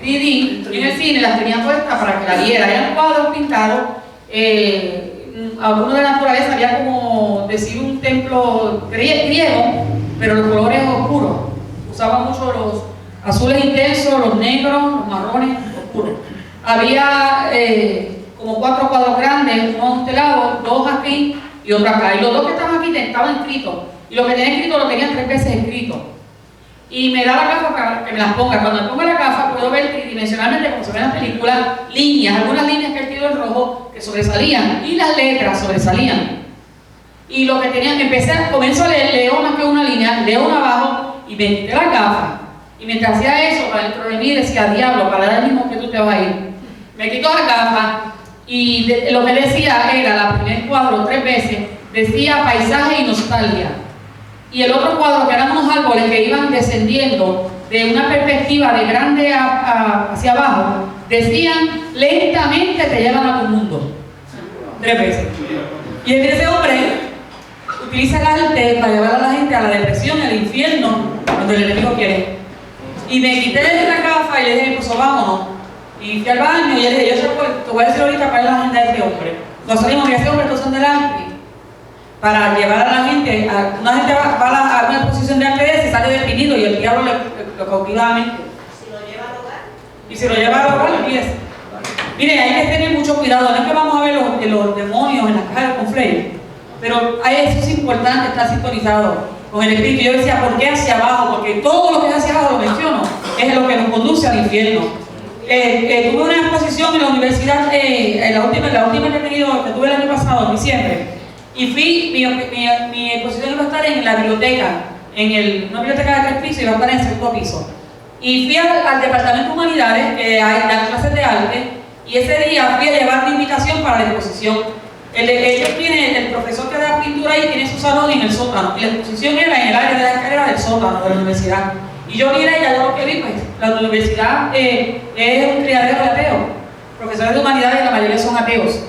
Speaker 1: 3D, y en el cine las tenía puestas para que la viera. Eran cuadros pintados, algunos de la naturaleza, había como decir un templo griego, pero los colores oscuros. Usaban mucho los azules intensos, los negros, los marrones oscuros. Había como 4 cuadros grandes, uno a un lado, 2 aquí y otro acá. Y los 2 que estaban aquí estaban escritos. Y lo que tenía escrito lo tenían 3 veces escrito. Y me da la gafa para que me las ponga. Cuando me pongo la gafa puedo ver tridimensionalmente, como se ve en las películas, líneas, algunas líneas que él tiró en rojo que sobresalían y las letras sobresalían. Y lo que tenían, comienzo a leer, leo más que una línea, leo una abajo y me quité la gafa. Y mientras hacía eso, para dentro de mí decía, diablo, para el mismo que tú te vas a ir. Me quito la gafa y lo que decía era, la primer cuadro 3 veces, decía paisaje y nostalgia. Y el otro cuadro, que eran unos árboles que iban descendiendo de una perspectiva de grande hacia abajo, decían, lentamente te llevan a tu mundo. 3 veces. Y ese hombre utiliza el arte para llevar a la gente a la depresión, al infierno, cuando el enemigo quiere. Y me quité la gafa y le dije, pues vámonos. Y fui al baño y le dije, te voy a decir ahorita cuál es la agenda de este hombre. Nos salimos y ese hombre está usando el arte para llevar a la gente, una gente va a una exposición de arte de ese, sale deprimido y el diablo lo cautiva a la mente. Y si lo lleva al hogar, empieza. Mire, hay que tener mucho cuidado, no es que vamos a ver los demonios en las cajas de conflay, pero eso es importante, estar sintonizado con el Espíritu. Yo decía, ¿por qué hacia abajo? Porque todo lo que es hacia abajo, lo menciono, es lo que nos conduce al infierno. Tuve una exposición en la universidad, la última que he tenido, que tuve el año pasado, en diciembre, y mi exposición iba a estar en la biblioteca, una biblioteca de 3 pisos, iba a estar en el 2.º piso. Y fui al departamento de humanidades, que hay las clases de arte, y ese día fui a llevar una invitación para la exposición. Ellos tienen, el profesor que da pintura ahí tiene su salón en el sótano, y la exposición era en el área de la escalera del sótano de la universidad. Y yo miré, ya lo que vi, pues, la universidad es un criadero de ateos. Profesores de humanidades, la mayoría son ateos.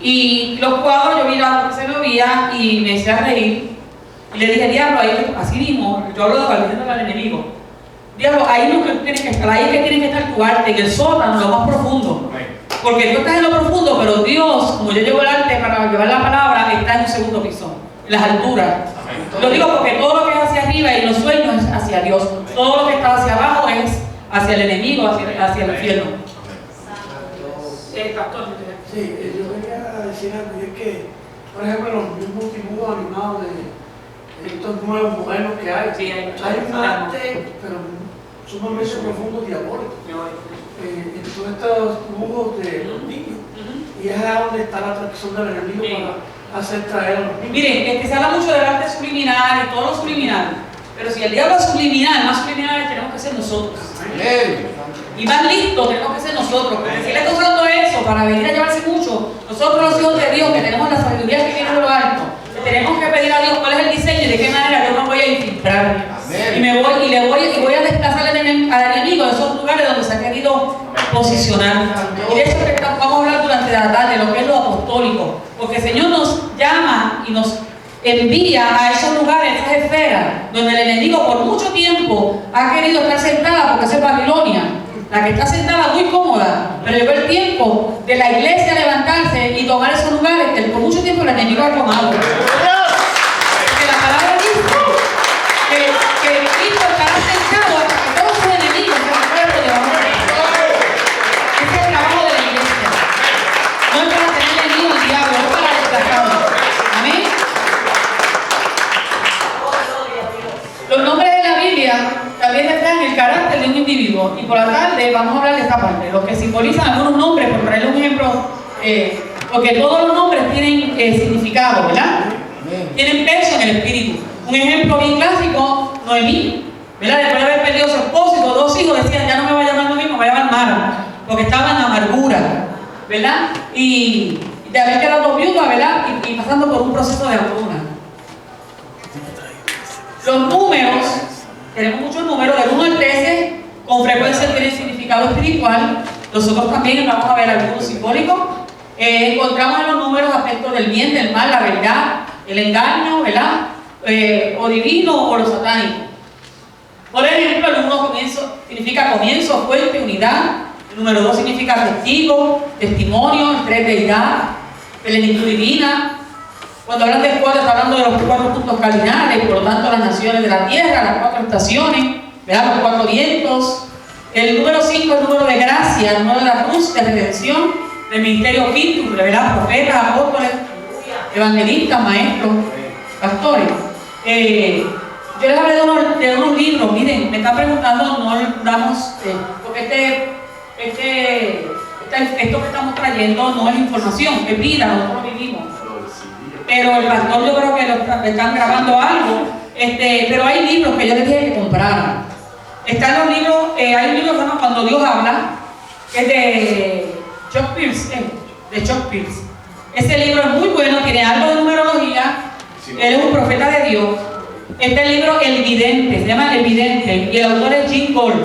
Speaker 1: Y los cuadros, yo miraba lo que se movía y me hacía reír. Y le dije, diablo, ahí, así mismo, yo hablo de validando al enemigo. Diablo, ahí no tienes que estar, ahí es que tiene que estar tu arte, en el sótano, lo más profundo. Porque tú estás en lo profundo, pero Dios, como yo llevo el arte para llevar la palabra, está en un 2.º piso, en las alturas. Lo digo porque todo lo que es hacia arriba y los sueños es hacia Dios. Todo lo que está hacia abajo es hacia el enemigo, hacia el infierno. Pastor.
Speaker 4: Sí, yo quería decir algo, y es que, por ejemplo, los mismos dibujos animados de estos nuevos modelos que hay,
Speaker 1: Sí,
Speaker 4: hay un arte, pero sumamente profundo, diabólico, en todos estos dibujos de los niños. Y es a donde está la atracción del enemigo para hacer traer a los niños.
Speaker 1: Miren, se habla mucho del arte subliminal y todo lo subliminal, pero si el diablo es subliminal, más subliminales tenemos que ser nosotros. Y más listos tenemos que ser nosotros, porque si él está usando eso para venir a llevarse mucho, nosotros los hijos de Dios, que tenemos la sabiduría que viene de lo alto, tenemos que pedir a Dios cuál es el diseño y de qué manera yo me voy a infiltrar. Y voy a desplazar al enemigo de esos lugares donde se ha querido posicionar. Y de eso que vamos a hablar durante la tarde, lo que es lo apostólico. Porque el Señor nos llama y nos envía a esos lugares, a esas esferas, donde el enemigo por mucho tiempo ha querido estar sentada, porque esa es Babilonia, la que está sentada muy cómoda, pero llegó el tiempo de la iglesia levantarse y tomar esos lugares que por mucho tiempo el enemigo ha tomado. Porque la palabra dice que Cristo estará sentado hasta que todos sus enemigos se recuerden debajo de él. Ese es el trabajo de la iglesia. No es para tenerle miedo al diablo, es para desplazarlo. Amén. Los nombres de la Biblia también están en el el carácter de un individuo. Y por la tarde vamos a hablar de esta parte, los que simbolizan algunos nombres, por traerle un ejemplo, porque todos los nombres tienen significado, ¿verdad? Tienen peso en el espíritu. Un ejemplo bien clásico, Noemí, ¿verdad? Después de haber perdido a su esposo y sus 2 hijos, decían, ya no me va a llamar Noemí, me va a llamar Mara, porque estaba en amargura, ¿verdad? Y de haber quedado viuda, ¿verdad? Y pasando por un proceso de hambruna. Los números, tenemos muchos números, del 1 al 13, con frecuencia tienen significado espiritual. Nosotros también vamos a ver algunos simbólicos. Encontramos en los números aspectos del bien, del mal, la verdad, el engaño, ¿verdad? O divino o lo satánico. Por ejemplo, el 1 significa comienzo, fuente, unidad. El número 2 significa testigo, testimonio. El 3 deidad, plenitud divina. Cuando hablan del 4 está hablando de los 4 puntos cardinales, por lo tanto las naciones de la tierra, las 4 estaciones, ¿verdad? Los 4 vientos. El número 5 es el número de gracia, el número de la cruz, de redención, del ministerio Pínturo, ¿verdad? Profetas, apóstoles, evangelistas, maestros, pastores. Yo les hablé de unos libros. Miren, me están preguntando, no damos, porque esto que estamos trayendo no es información, es vida, nosotros lo vivimos. Pero el pastor, yo creo que le están grabando algo, pero hay libros que yo les dije que compraran. Están los libros, hay un libro que se llama Cuando Dios Habla, que es de Chuck Pierce, Ese libro es muy bueno, tiene algo de numerología, él es un profeta de Dios. Este libro, El Vidente, se llama El Vidente, y el autor es Jim Cole.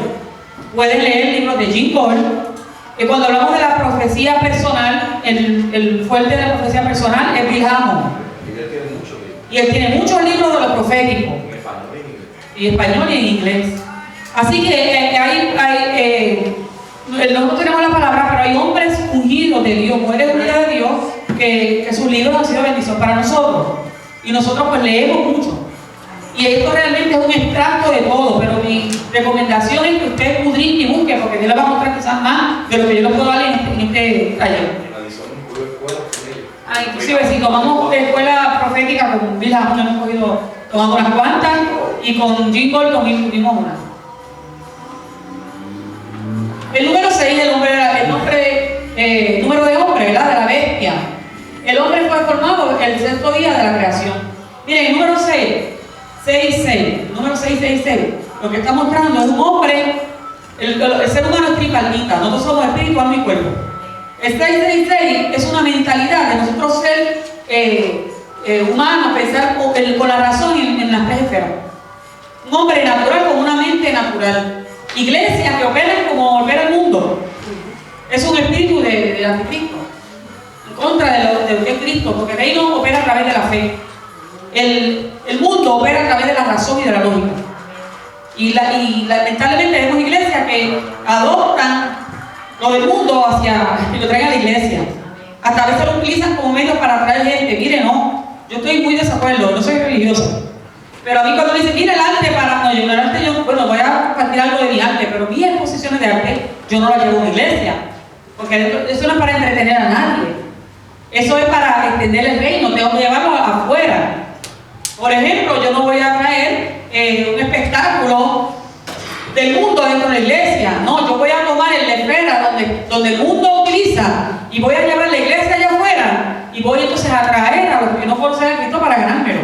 Speaker 1: Pueden leer libros de Jim Cole. Y cuando hablamos de la profecía personal, el fuerte de la profecía personal es Bill Hammond. Y él tiene muchos libros de lo profético. Y español y en inglés. Así que nosotros tenemos la palabra, pero hay hombres ungidos de Dios, mujeres unidas de Dios, que sus libros han sido bendición para nosotros. Y nosotros pues leemos mucho. Y esto realmente es un extracto de todo, pero mi recomendación es que usted escudriñe y busque, porque Dios le va a mostrar quizás más de lo que yo le puedo dar en este taller. Inclusive si tomamos escuela profética con Bill Hammond, tomamos unas cuantas, y con Jim Cole tuvimos una. El número 6 es el número de hombre, ¿verdad? De la bestia. El hombre fue formado el 6º día de la creación. Miren, el número 666, número 666, lo que está mostrando es un hombre, el ser humano es tripartita, nosotros somos espíritu, alma y cuerpo. El 666 es una mentalidad de nosotros ser humanos, pensar con la razón en las 3 esferas. Un hombre natural con una mente natural. Iglesias que operan como opera el mundo. Es un espíritu de anticristo, en contra de lo que es Cristo, porque el reino opera a través de la fe. El mundo opera a través de la razón y de la lógica. Y lamentablemente vemos iglesias que adoptan lo del mundo y lo traen a la iglesia. Hasta a veces lo utilizan como medio para atraer gente. Mire, no, yo estoy muy desacuerdo, no soy religiosa. Pero a mí cuando me dicen, mira el arte el arte, bueno, voy a compartir algo de mi arte, pero mis exposiciones de arte, yo no las llevo a una iglesia. Porque eso no es para entretener a nadie. Eso es para extender el reino, tengo que llevarlo afuera. Por ejemplo, yo no voy a traer un espectáculo del mundo dentro de la iglesia. No, yo voy a tomar el de esfera donde el mundo utiliza y voy a llevar la iglesia allá afuera y voy entonces a traer a los que no conocen a Cristo para ganármelo.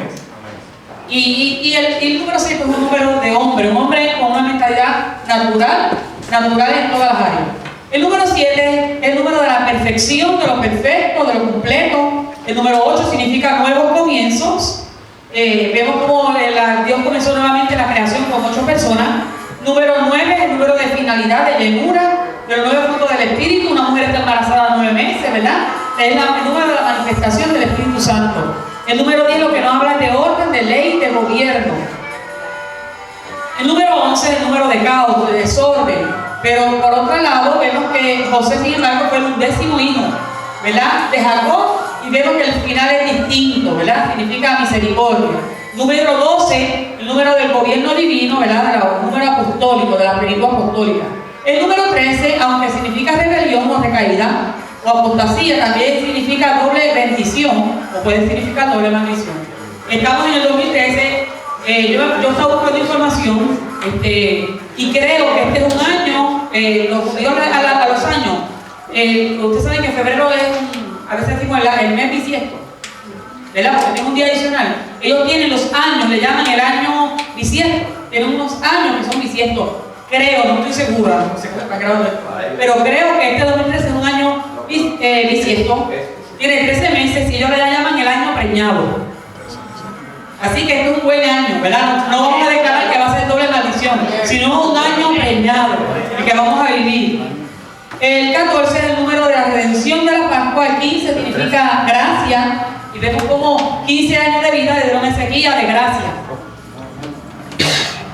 Speaker 1: Y el número 7 es un número de hombre, un hombre con una mentalidad natural en todas las áreas. El número 7 es el número de la perfección, de lo perfecto, de lo completo. El número 8 significa nuevos comienzos. Vemos cómo Dios comenzó nuevamente la creación con 8 personas. Número 9 es el número de finalidad, de llenura, de los 9 frutos del Espíritu. Una mujer está embarazada 9 meses, ¿verdad? Es el número de la manifestación del Espíritu Santo. El número 10 lo que nos habla de orden, de ley, de gobierno. El número 11 es el número de caos, de desorden. Pero por otro lado vemos que José, sin embargo, fue el 11º hijo, ¿verdad? De Jacob, y vemos que el final es distinto, ¿verdad? Significa misericordia. Número 12, el número del gobierno divino, ¿verdad? El número apostólico, de la plenitud apostólica. El número 13, aunque significa rebelión o recaída, o apostasía, también significa doble bendición, o puede significar doble maldición. Estamos en el 2013, yo estaba buscando información, Y creo que este es un año, los judíos a los años, ustedes saben que febrero es, a veces decimos el mes bisiesto, ¿verdad? Porque tiene un día adicional. Ellos tienen los años, le llaman el año bisiesto, tienen unos años que son bisiestos. Creo, no estoy segura, no sé, pero creo que este 2013 es un año bisiesto, tiene 13 meses y ellos le llaman el año preñado. Así que este es un buen año, ¿verdad? No vamos a declarar que va a ser doble maldición, sino un año preñado, el que vamos a vivir. El 14 es el número de la redención de la Pascua, el 15 significa gracia, y vemos como 15 años de vida de una sequía de gracia.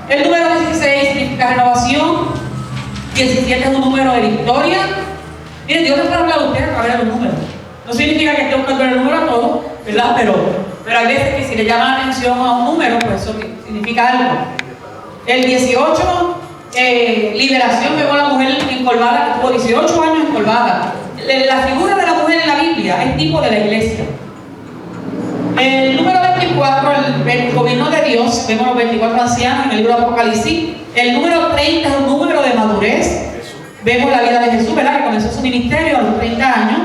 Speaker 1: El número 16 significa renovación, 17 es un número de victoria. Miren, Dios les va a hablar a ustedes a través de los números. No significa que esté buscando el número a todos, ¿verdad? Pero hay veces que si le llaman la atención a un número, pues eso significa algo. El 18, liberación, vemos a la mujer encolvada, que tuvo 18 años encolvada. La figura de la mujer en la Biblia es tipo de la iglesia. El número 24, el gobierno de Dios, vemos los 24 ancianos en el libro de Apocalipsis. El número 30 es un número de madurez. Vemos la vida de Jesús, ¿verdad? Que comenzó su ministerio a los 30 años.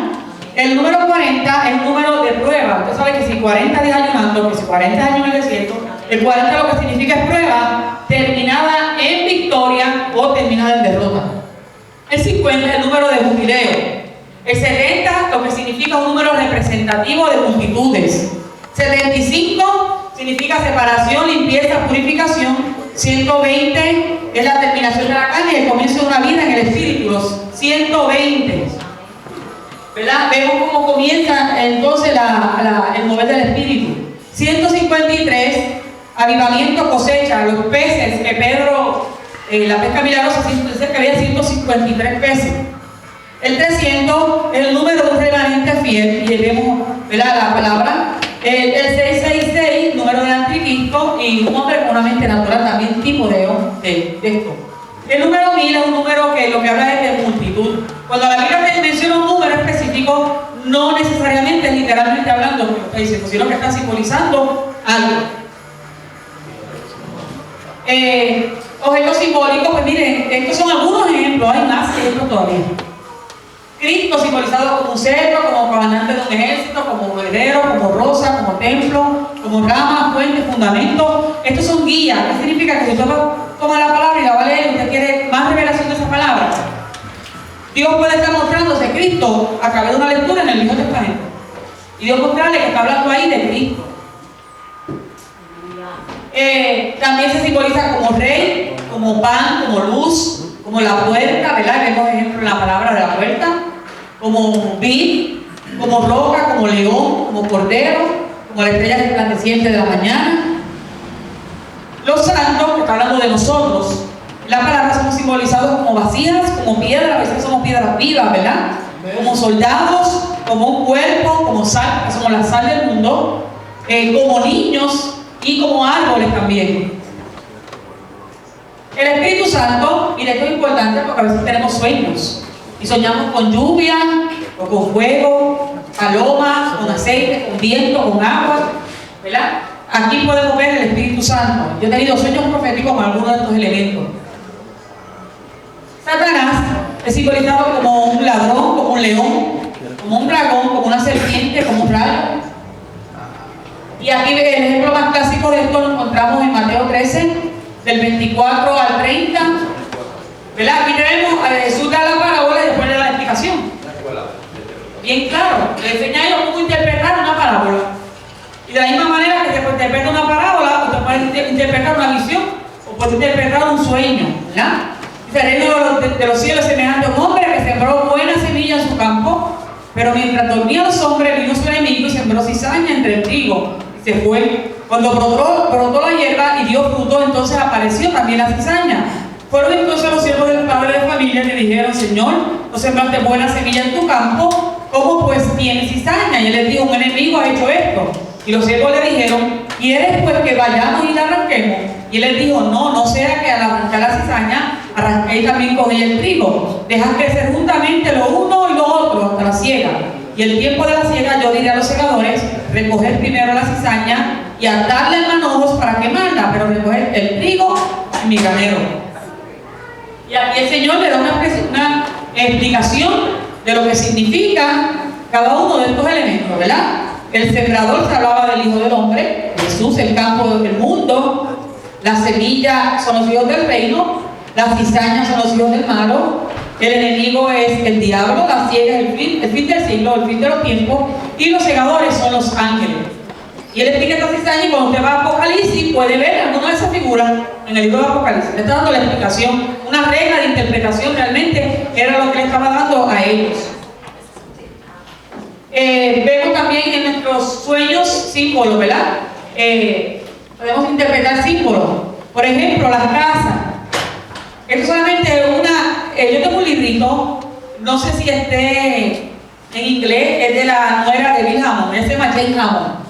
Speaker 1: El número 40 es un número de prueba. Usted sabe que si 40 días ayunando, que si 40 años en el desierto, el 40 lo que significa es prueba terminada en victoria o terminada en derrota. El 50 es el número de jubileo. El 70 lo que significa un número representativo de multitudes. 75 significa separación, limpieza, purificación. 120 es la terminación de la carne y el comienzo de una vida en el espíritu. Los 120. ¿Verdad? Vemos cómo comienza entonces el mover del espíritu. 153, avivamiento, cosecha, los peces que Pedro, la pesca milagrosa, dice que había 153 peces. El 300 es el número de un remanente fiel, y vemos, ¿verdad?, la palabra. El 666, número del anticristo, y un hombre con una mente natural, también tipo de esto. El número 1000 es un número que lo que habla es de multitud. Cuando la Biblia menciona un número específico, no necesariamente es literalmente hablando lo que está diciendo, sino que está simbolizando algo. Objetos simbólicos, pues miren, estos son algunos ejemplos, hay más ejemplos todavía. Cristo simbolizado como un cetro, como comandante de un ejército, como heredero, como rosa, como templo, como rama, fuente, fundamento. Estos son guías. ¿Qué significa? Que si usted toma la palabra y la va a leer y usted quiere más revelación de esa palabra, Dios puede estar mostrándose Cristo a través de una lectura en el Viejo Testamento. Y Dios mostrarle que está hablando ahí de Cristo. También se simboliza como rey, como pan, como luz, como la puerta, ¿verdad? Vemos ejemplo en la palabra de la puerta, como vid, como roca, como león, como cordero, como la estrella resplandeciente de la mañana. Los santos, que está hablando de nosotros, la palabra somos simbolizados como vasijas, como piedras, a veces somos piedras vivas, ¿verdad? Como soldados, como un cuerpo, como sal, que somos la sal del mundo, como niños y como árboles también. El Espíritu Santo, mire, esto es importante porque a veces tenemos sueños y soñamos con lluvia o con fuego, paloma, con aceite, con viento, con agua, ¿verdad? Aquí podemos ver el Espíritu Santo. Yo he tenido sueños proféticos con algunos de estos elementos. Satanás es simbolizado como un ladrón, como un león, como un dragón, como una serpiente, como un rayo. Y aquí el ejemplo más clásico de esto lo encontramos en Mateo 13, del 24 al 30. ¿Verdad? Aquí tenemos a Jesús da la parábola y después le da la explicación. Bien claro, le enseña a ellos cómo interpretar una parábola. Y de la misma manera que se puede interpretar una parábola, usted puede interpretar una visión o puede interpretar un sueño, ¿verdad? Dice, el reino de los cielos es semejante a un hombre que sembró buena semilla en su campo, pero mientras dormían los hombres, vino su enemigo y sembró cizaña entre el trigo y se fue. Cuando brotó la hierba y dio fruto, entonces apareció también la cizaña. Fueron entonces los siervos del padre de familia que le dijeron, Señor, no sembraste buena semilla en tu campo, ¿cómo pues tiene cizaña? Y él les dijo, un enemigo ha hecho esto. Y los siervos le dijeron, ¿quieres pues que vayamos y la arranquemos? Y él les dijo, no sea que al arrancar la cizaña, arranquéis también con ella el trigo. Dejad crecer juntamente lo uno y lo otro hasta la siega. Y el tiempo de la siega yo diré a los segadores, recoger primero la cizaña y atarla en manojos para quemarla, pero recoger el trigo en mi granero. Y aquí el Señor le da una explicación de lo que significa cada uno de estos elementos, ¿verdad? El sembrador se hablaba del Hijo del Hombre, Jesús, el campo del mundo, la semilla son los hijos del reino, las cizañas son los hijos del malo, el enemigo es el diablo, la ciega es el fin del siglo, el fin de los tiempos, y los segadores son los ángeles. Y él explica esta cizaña y cuando usted va a Apocalipsis puede ver alguna de esas figuras en el libro de Apocalipsis. Le está dando la explicación, una regla de interpretación realmente era lo que le estaba dando a ellos. Vemos también en nuestros sueños símbolos, ¿verdad? Podemos interpretar símbolos. Por ejemplo, las casas. Esto solamente yo tengo un librito, no sé si esté en inglés, es de la nuera de Bill Hammond, se llama Jane Hammond.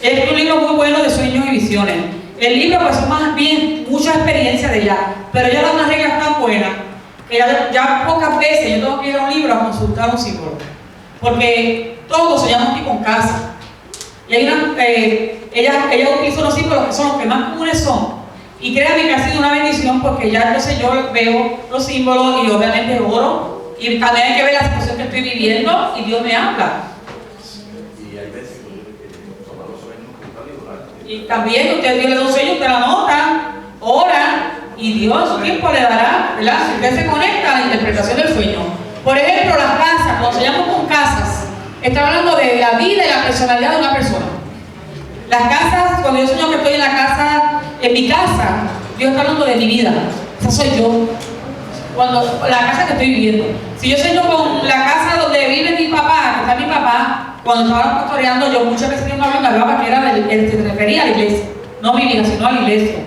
Speaker 1: Es un libro muy bueno de sueños y visiones. El libro pues es más bien mucha experiencia de ella, pero ella da unas reglas tan buenas que ya pocas veces yo tengo que ir a un libro a consultar un símbolo. Porque todos soñamos aquí con casa. Y hay ella utiliza unos símbolos que son los que más comunes son. Y créanme que ha sido una bendición porque ya entonces yo veo los símbolos y obviamente oro. Y también hay que ver la situación que estoy viviendo y Dios me habla.
Speaker 8: Y hay veces que toma los sueños que está liberando.
Speaker 1: Y también Dios le da un sueño, usted la nota, ora y Dios su tiempo le dará, ¿verdad? Si usted se conecta a la interpretación del sueño. Por ejemplo, las casas, cuando soñamos con casas, está hablando de la vida y la personalidad de una persona. Las casas, cuando yo sueño que estoy en mi casa, Dios está hablando de mi vida. Esa soy yo. La casa que estoy viviendo. Si yo sueño con la casa donde vive mi papá, que está mi papá, cuando estaba pastoreando, yo muchas veces me hablaba que se refería a la iglesia. No a mi vida, sino a la iglesia.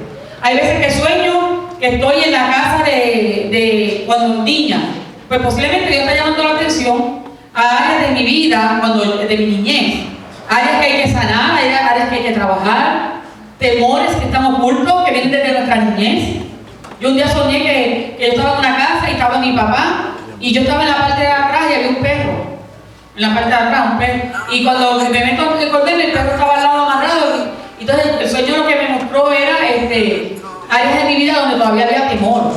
Speaker 1: Hay veces que sueño que estoy en la casa de cuando niña. Pues posiblemente Dios está llamando la atención a áreas de mi vida, de mi niñez. Áreas que hay que sanar, áreas que hay que trabajar, temores que están ocultos, que vienen desde nuestra niñez. Yo un día soñé que yo estaba en una casa y estaba mi papá, y yo estaba en la parte de atrás y había un perro. En la parte de atrás, un perro. Y cuando me meto a correr, el perro estaba al lado amarrado. Y entonces el sueño lo que me mostró era áreas de mi vida donde todavía había temor.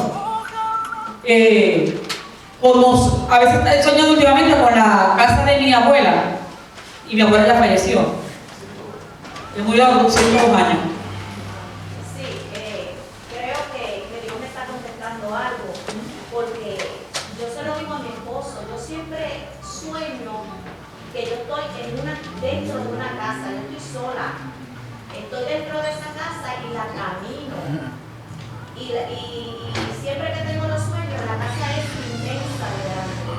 Speaker 1: A veces he soñado últimamente con la casa de mi abuela. Y mi abuela ya falleció. Se murió a los 102 años.
Speaker 9: Sí, creo que Dios me está contestando algo, porque yo se lo digo a mi esposo, yo siempre sueño que yo estoy dentro de una casa, yo estoy sola, estoy dentro de esa casa y la camino. Y siempre que tengo los sueños, la casa es inmensa de grande.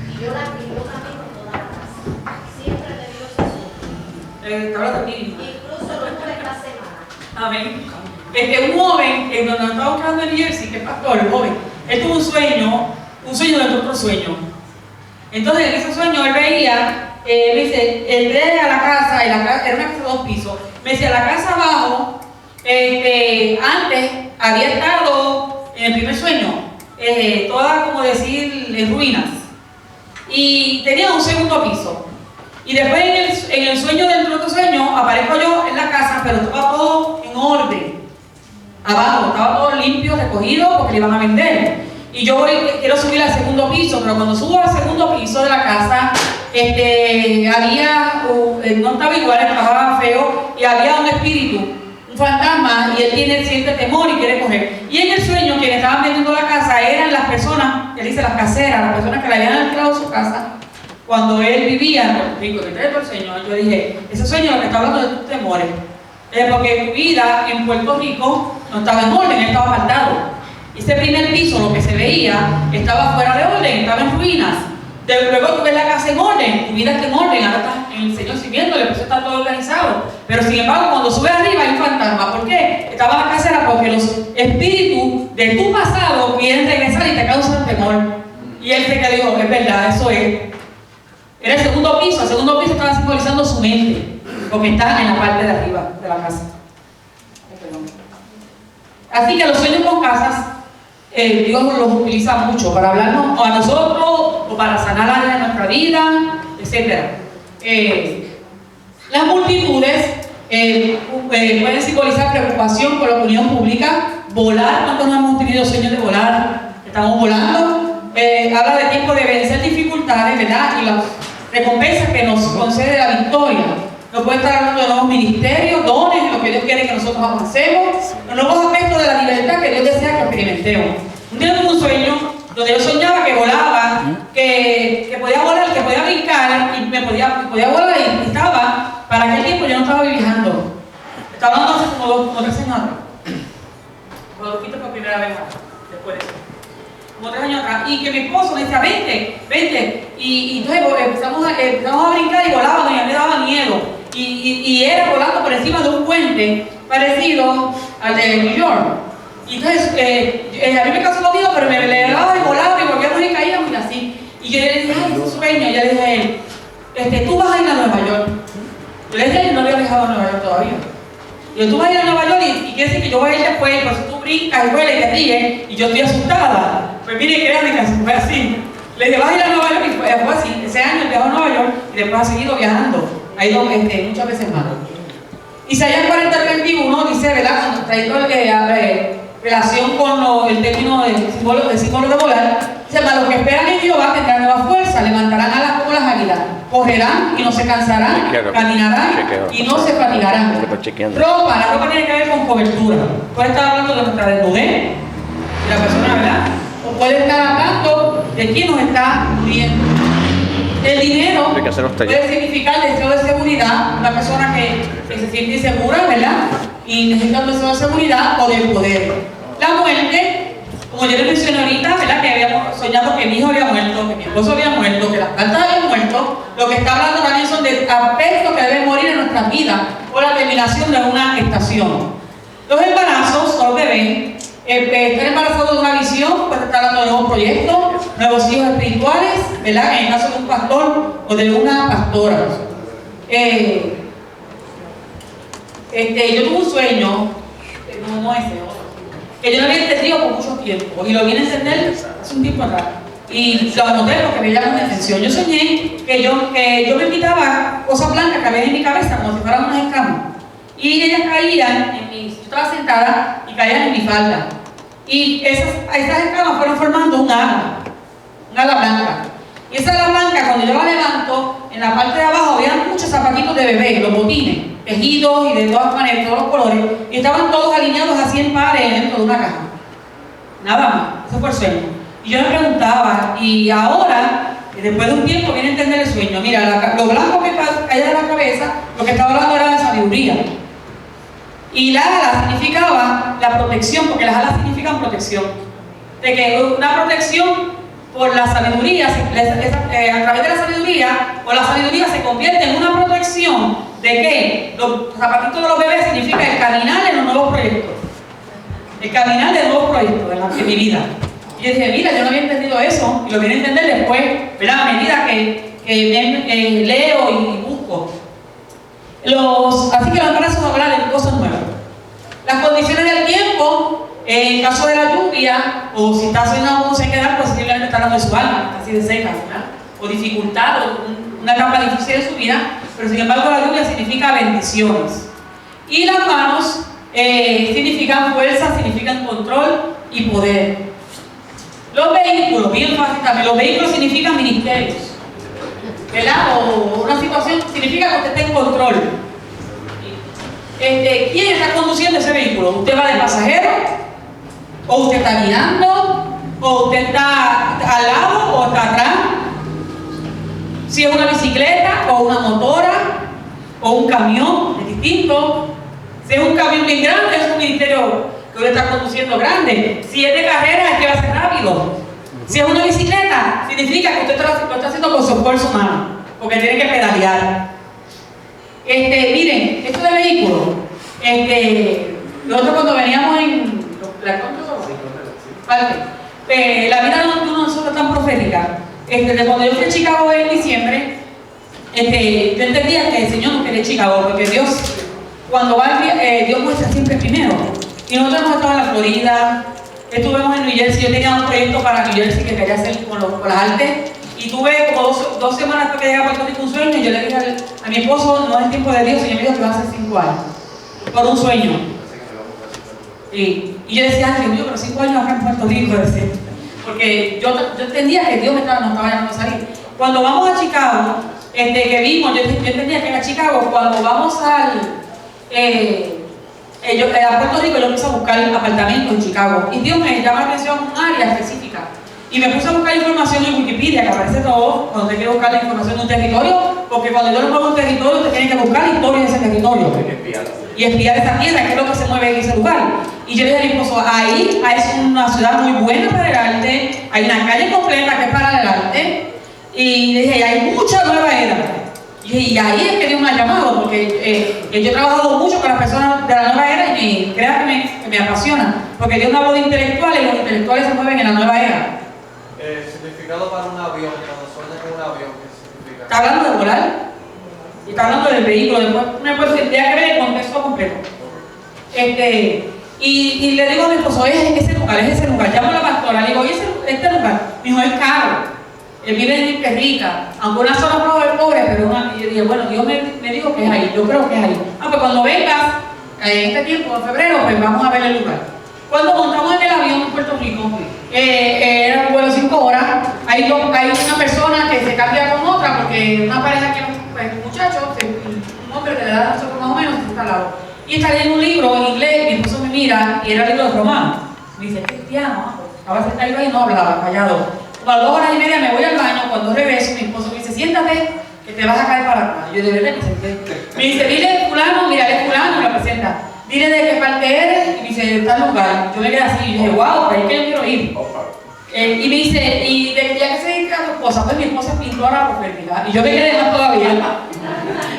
Speaker 9: Y yo camino toda la casa. Siempre he tenido ese sueño. Incluso lo tuve esta semana.
Speaker 1: Amén. Un joven, donde estaba buscando en New Jersey, que es pastor, el joven, él tuvo un sueño de otro sueño. Entonces, en ese sueño él veía, me dice, entré a la casa, era una casa de 2 pisos. Me decía, la casa abajo, antes había estado en el primer sueño, toda, como decir, en ruinas. Y tenía un segundo piso. Y después en el sueño del otro sueño, aparezco yo en la casa, pero estaba todo en orden. Abajo, estaba todo limpio, recogido, porque le iban a vender. Y yo quiero subir al segundo piso, pero cuando subo al segundo piso de la casa, no estaba igual, estaba feo, y había un espíritu, un fantasma, y él siente temor y quiere coger. Y en el sueño, quienes estaban vendiendo la casa eran las personas, él dice las caseras, las personas que le habían entrado a su casa cuando él vivía en Puerto Rico. El Señor, yo dije, ese sueño lo que está hablando de tus temores, porque tu vida en Puerto Rico no estaba en orden, estaba apartado. Ese primer piso, lo que se veía, estaba fuera de orden, estaba en ruinas. Luego tú ves la casa en orden, tu vida está en orden, ahora estás en el Señor sirviéndole, pues está todo organizado. Pero sin embargo, cuando subes arriba hay un fantasma. ¿Por qué? Estaba la casera porque los espíritus de tu pasado quieren regresar y te causan temor. Y él se dijo, es verdad, eso es. Era el segundo piso estaba simbolizando su mente, porque está en la parte de arriba de la casa. Así que los sueños con casas, Dios los utiliza mucho para hablarnos o a nosotros o para sanar áreas de nuestra vida, etc. Las multitudes pueden simbolizar preocupación por la opinión pública, volar. ¿Cuántos no hemos tenido sueños de volar? estamos volando, habla de tiempo de vencer dificultades, ¿verdad? Y las recompensas que nos concede la victoria. Nos puede estar hablando de nuevos ministerios, dones, lo que Dios quiere que nosotros avancemos, los nuevos aspectos de la libertad que Dios desea que experimentemos. Un día tuve un sueño donde yo soñaba que volaba, que podía volar, que podía brincar y me podía volar y estaba, para aquel tiempo yo no estaba viajando. Estaba hablando hace como 3 años atrás. Cuando fuiste por primera vez después de eso. Como 3 años atrás. Y que mi esposo me decía, vente. Y entonces empezamos a brincar y volábamos y a mí me daba miedo. Y era volando por encima de un puente parecido al de New York. Y entonces a mí me causó lo mismo, pero me elevaba y volaba y volvíamos y caíamos y así. Y yo le dije, ay, es un sueño. Y yo le dije a él, tú vas a ir a Nueva York. Yo le dije, no había viajado a Nueva York todavía. Y tú vas a ir a Nueva York y quiere decir que yo voy a ir después, pero si tú brincas y vuelas y te ríes y yo estoy asustada, pues mire, créanme que fue así. Le dije, vas a ir a Nueva York y fue así. Ese año viajó a Nueva York y después ha seguido viajando. Ha ido muchas veces más. Isaías 40:21 dice, ¿verdad? Cuando trayendo relación con el término de símbolo de volar, dice, para los que esperan en Jehová tendrán nueva fuerza, levantarán alas como las águilas, correrán y no se cansarán, caminarán y no se fatigarán. La ropa tiene que ver con cobertura. Puede estar hablando de nuestra desnudez, de la persona, ¿verdad? O puede estar hablando de quién nos está cubriendo. El dinero puede significar deseo de seguridad, una persona que se siente insegura, ¿verdad? Y necesita un deseo de seguridad o de poder. La muerte, como yo les mencioné ahorita, ¿verdad? Que habíamos soñado que mi hijo había muerto, que mi esposo había muerto, que las plantas habían muerto. Lo que está hablando también son de aspectos que deben morir en nuestras vidas o la terminación de una estación. Los embarazos o los bebés, estar embarazado de una visión, puede estar hablando de nuevos proyectos, nuevos hijos espirituales, ¿verdad? En el caso de un pastor o de una pastora. Yo tuve un sueño, no ese, que yo no había entendido por mucho tiempo y lo vine a entender hace un tiempo atrás. Y lo anoté porque me llamó la atención. Yo soñé que yo me quitaba cosas blancas que había en mi cabeza como si fueran unas escamas. Y ellas caían yo estaba sentada y caían en mi falda. Y esas escamas fueron formando un ala blanca. Y esa ala blanca, cuando yo la levanto, en la parte de abajo había muchos zapatitos de bebé, los botines, tejidos y de todas maneras, de todos los colores, y estaban todos alineados así en pares dentro de una caja. Nada más, eso fue el sueño. Y yo me preguntaba, y ahora, después de un tiempo, viene a entender el sueño. Mira, lo blanco que caía de la cabeza, lo que estaba hablando era de sabiduría. Y la ala significaba la protección, porque las alas significan protección. De que una protección por la sabiduría, a través de la sabiduría, o la sabiduría se convierte en una protección de que los zapatitos de los bebés significa el caminar en los nuevos proyectos. El caminar de nuevos proyectos de mi vida. Y yo dije, mira, yo no había entendido eso, y lo vine a entender después, ¿verdad? A medida que leo y busco. Así que los embarazos hablan de cosas nuevas. Las condiciones del tiempo, en caso de la lluvia, o si está haciendo un sequedad, pues posiblemente está hablando de su alma, está así de seca, ¿verdad? O dificultad, o una etapa difícil de su vida, pero sin embargo la lluvia significa bendiciones. Y las manos significan fuerza, significan control y poder. Los vehículos, bien fácil también, los vehículos significan ministerios, ¿verdad? O una situación significa que usted está en control. ¿Quién está conduciendo ese vehículo? ¿Usted va de pasajero? ¿O usted está guiando? ¿O usted está al lado o está atrás? Si es una bicicleta o una motora o un camión, es distinto. Si es un camión bien grande, es un ministerio que usted está conduciendo grande. Si es de carrera, es que va a ser rápido. Si es una bicicleta, significa que usted lo está haciendo con su esfuerzo humano, porque tiene que pedalear. Miren, esto de vehículos, nosotros cuando veníamos en la vida de nosotros es tan profética. Desde cuando yo fui a Chicago en diciembre, yo entendía que el Señor nos quería Chicago, porque Dios, cuando va Dios muestra siempre primero. Y nosotros hemos estado en la Florida, estuvimos en New Jersey. Yo tenía un proyecto para New Jersey que quería hacer con las artes. Y tuve como dos semanas para que llegue a Puerto Rico un sueño, y yo le dije a mi esposo, no es el tiempo de Dios, y yo me dijo que va a ser 5 años, por un sueño. Y yo decía, Dios mío, pero 5 años acá en Puerto Rico, decía. porque yo entendía que Dios nos estaba llamando a salir. Cuando vamos a Chicago, que vimos, yo entendía que era Chicago, cuando vamos a Puerto Rico, yo empecé a buscar apartamentos en Chicago, y Dios me llama la atención a un área específica. Y me puse a buscar información en Wikipedia, que aparece todo, cuando usted quiere buscar la información de un territorio, porque cuando yo le pongo un territorio, usted tiene que buscar la historia de ese territorio. Y espiar esa tierra, que es lo que se mueve en ese lugar. Y yo le dije a mi esposo, ahí es una ciudad muy buena para el arte, hay una calle completa que es para el arte, y le dije, hay mucha nueva era. Y ahí es que Dios me ha llamado, porque yo he trabajado mucho con las personas de la nueva era y crea que me apasiona, porque Dios me habló de intelectuales y los intelectuales se mueven en la nueva era.
Speaker 10: Significado para un avión, cuando suena con un avión, ¿qué significa?
Speaker 1: Está hablando de volar y está hablando del vehículo, después me puede decir, ya que ver el contexto completo. Y le digo a mi esposo, es ese lugar, llamo a la pastora, le digo, oye, este lugar, mi hijo es caro. Él vive en Gente Rica, aunque una zona pobre, pero y yo dije, bueno, Dios me dijo que es ahí, yo creo que es ahí. Pues cuando vengas, en este tiempo, en febrero, pues vamos a ver el lugar. Cuando montamos en el avión en Puerto Rico, era un vuelo de 5 horas, hay una persona que se cambia con otra, porque una pareja que un muchacho, un hombre de la edad de nosotros más o menos, está al lado. Y está leyendo un libro en inglés, mi esposo me mira, y era el libro de Romano. Me dice, cristiano, estaba sentado ahí y no hablaba, callado. Como a las 2 horas y media me voy al baño, cuando regreso mi esposo me dice, siéntate, que te vas a caer para atrás. Yo de verdad me senté. Me dice, dile fulano, mira, él es fulano, me lo presenta. Dile de qué parte eres, y me dice, de tal lugar. Yo me quedé así, y dije, wow, pero es que yo quiero ir. Y me dice, ¿y de ya que se dedica a tu esposa? Pues mi esposa es pintora profética. Y yo me quedé más todavía.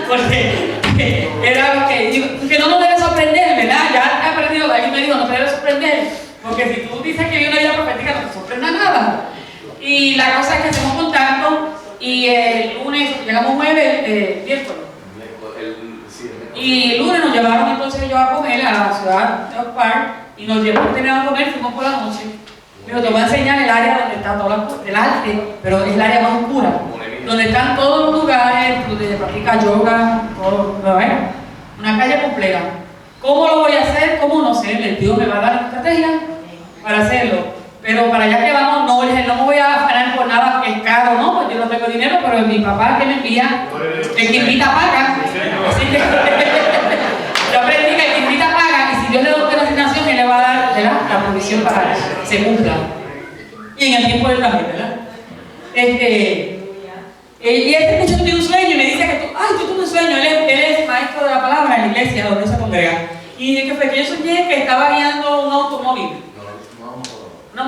Speaker 1: Porque era algo que no nos debe sorprender, ¿verdad? Ya he aprendido, alguien me dijo, no te debe sorprender. Porque si tú dices que hay una vida profética, no te sorprenda nada. Y la cosa es que hacemos contacto y el lunes, llegamos jueves, miércoles. Y el lunes nos llevaron entonces yo a comer a la ciudad de Oak Park y nos llevaron, terminamos de comer, fuimos por la noche. Pero te voy a enseñar el área donde está todo el arte, pero es el área más oscura, donde están todos los lugares donde se practica yoga, todo, ¿verdad? Una calle completa. ¿Cómo lo voy a hacer? ¿Cómo? No sé, el Dios me va a dar una estrategia para hacerlo. Pero para allá que vamos, no me voy a afanar por nada que es caro, ¿no? Porque yo no tengo dinero, pero mi papá que me envía, el que invita paga. Así que yo aprendí que el que invita paga, y si Dios le da una asignación, Él le va a dar, ¿verdad?, la provisión para que se cumpla. Y en el tiempo del también, ¿verdad? Y este muchacho tiene un sueño y me dice que tú tienes un sueño. Él es maestro de la palabra en la iglesia donde se congrega. Y dice que fue que yo soñé que estaba guiando un automóvil. Una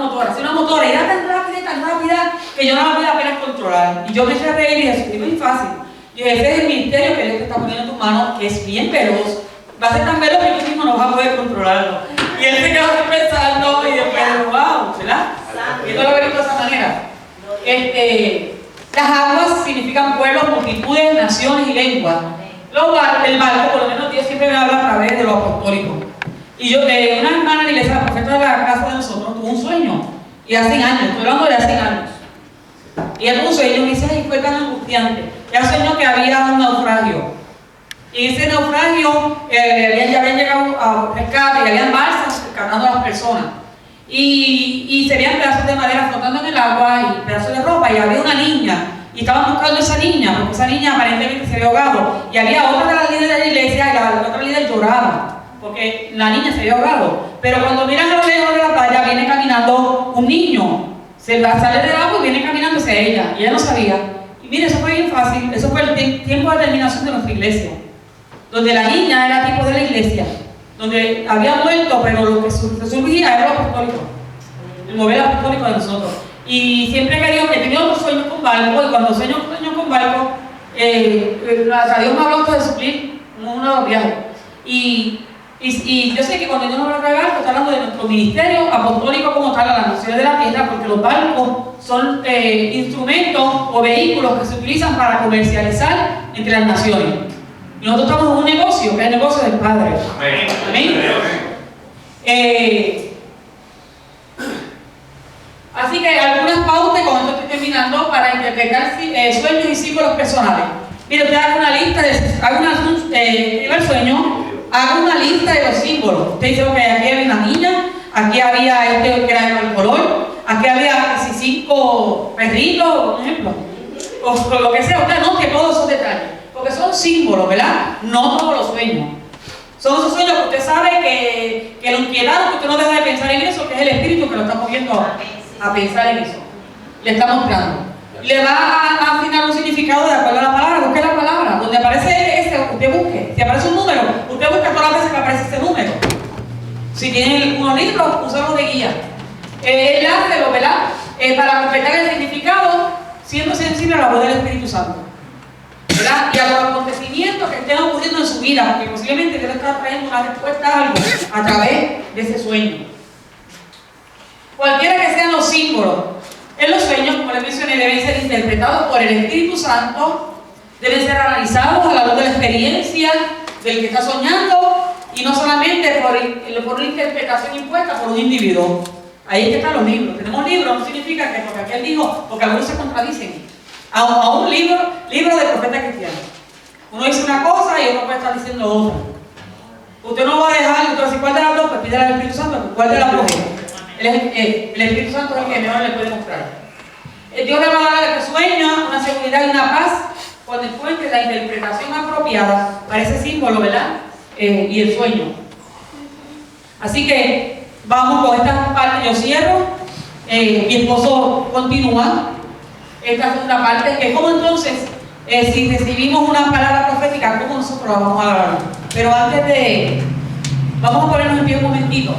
Speaker 1: motora, y era tan rápida que yo no la podía apenas controlar. Y yo me eché a reír y dije, es muy fácil. Y ese es el ministerio que Dios te está poniendo en tu mano, que es bien veloz. Va a ser tan veloz que tú mismo no vas a poder controlarlo. Y él se quedó así pensando y después, wow, ¿verdad? Y yo lo veo de esa manera. Las aguas significan pueblos, multitudes, naciones y lenguas. El barco, por lo menos Dios siempre me habla a través de lo apostólico. Y yo, una hermana de la iglesia, la profeta de la casa de nosotros, tuvo un sueño. Y hace años, estoy hablando de hace años. Y ella tuvo un sueño y me dice, ay, fue tan angustiante. Ella soñó que había un naufragio. Y ese naufragio, ya habían llegado a rescate y habían balsas rescatando a las personas. Y se veían pedazos de madera flotando en el agua y pedazos de ropa. Y había una niña. Y estaban buscando a esa niña, porque esa niña aparentemente se había ahogado. Y había otra de las líderes de la iglesia y la otra líder lloraba, porque la niña se había ahogado. Pero cuando miran a lo lejos de la playa, viene caminando un niño. Se sale del agua y viene caminando hacia ella. Y ella no sabía. Y mire, eso fue bien fácil. Eso fue el tiempo de terminación de nuestra iglesia. Donde la niña era tipo de la iglesia. Donde había muerto, pero lo que surgía era lo apostólico. El mover apostólico de nosotros. Y siempre he tenido otros sueños con barco. Y cuando sueño con barco, Dios me habló de suplir uno de los viajes. Y yo sé que cuando yo no hablo de barco, está hablando de nuestro ministerio apostólico como tal a las naciones de la tierra, porque los barcos son instrumentos o vehículos que se utilizan para comercializar entre las naciones. Y nosotros estamos en un negocio, que es el negocio del Padre. Amén. Amén. Así que algunas pautas, con esto estoy terminando, para interpretar sueños y símbolos personales. Mire, usted haga una lista, escriba el sueño, haga una lista de los símbolos. Usted dice, ok, aquí había una niña, aquí había que era el color, aquí había 25 perritos, por ejemplo, o lo que sea, usted anote todos esos detalles, porque son símbolos, ¿verdad? No todos los sueños. Son esos sueños que usted sabe que lo inquietan, que usted no deja de pensar en eso, que es el espíritu que lo está moviendo a pensar en eso. Le está mostrando. Le va a asignar un significado de acuerdo a la palabra. Busque la palabra. Donde aparece ese, usted busque. Si aparece un número, usted busca todas las veces que aparece ese número. Si tiene unos libros, úsalos de guía. Enlácelo, ¿verdad? Para completar el significado, siendo sensible a la voz del Espíritu Santo, ¿verdad? Y a los acontecimientos que estén ocurriendo en su vida, porque posiblemente Dios le está trayendo una respuesta a algo a través de ese sueño. Cualquiera que sean los símbolos, en los sueños, como les mencioné, deben ser interpretados por el Espíritu Santo, deben ser analizados a la luz de la experiencia del que está soñando y no solamente por una interpretación impuesta por un individuo. Ahí es que están los libros. Tenemos libros, no significa que porque aquel dijo, porque algunos se contradicen. A un libro de profeta cristiano. Uno dice una cosa y otro puede estar diciendo otra. Usted no va a dejar, entonces, ¿cuál de las dos? Pues pídele al Espíritu Santo, ¿cuál de las dos? El Espíritu Santo es el que mejor le puede mostrar. Dios le va a dar el sueño, una seguridad y una paz cuando encuentre la interpretación apropiada para ese símbolo, ¿verdad? Y el sueño. Así que vamos con esta parte, yo cierro. Mi esposo continúa esta segunda parte, que es como entonces, si recibimos una palabra profética, ¿cómo nosotros la vamos a dar? Pero antes de, vamos a ponernos en pie un momentito.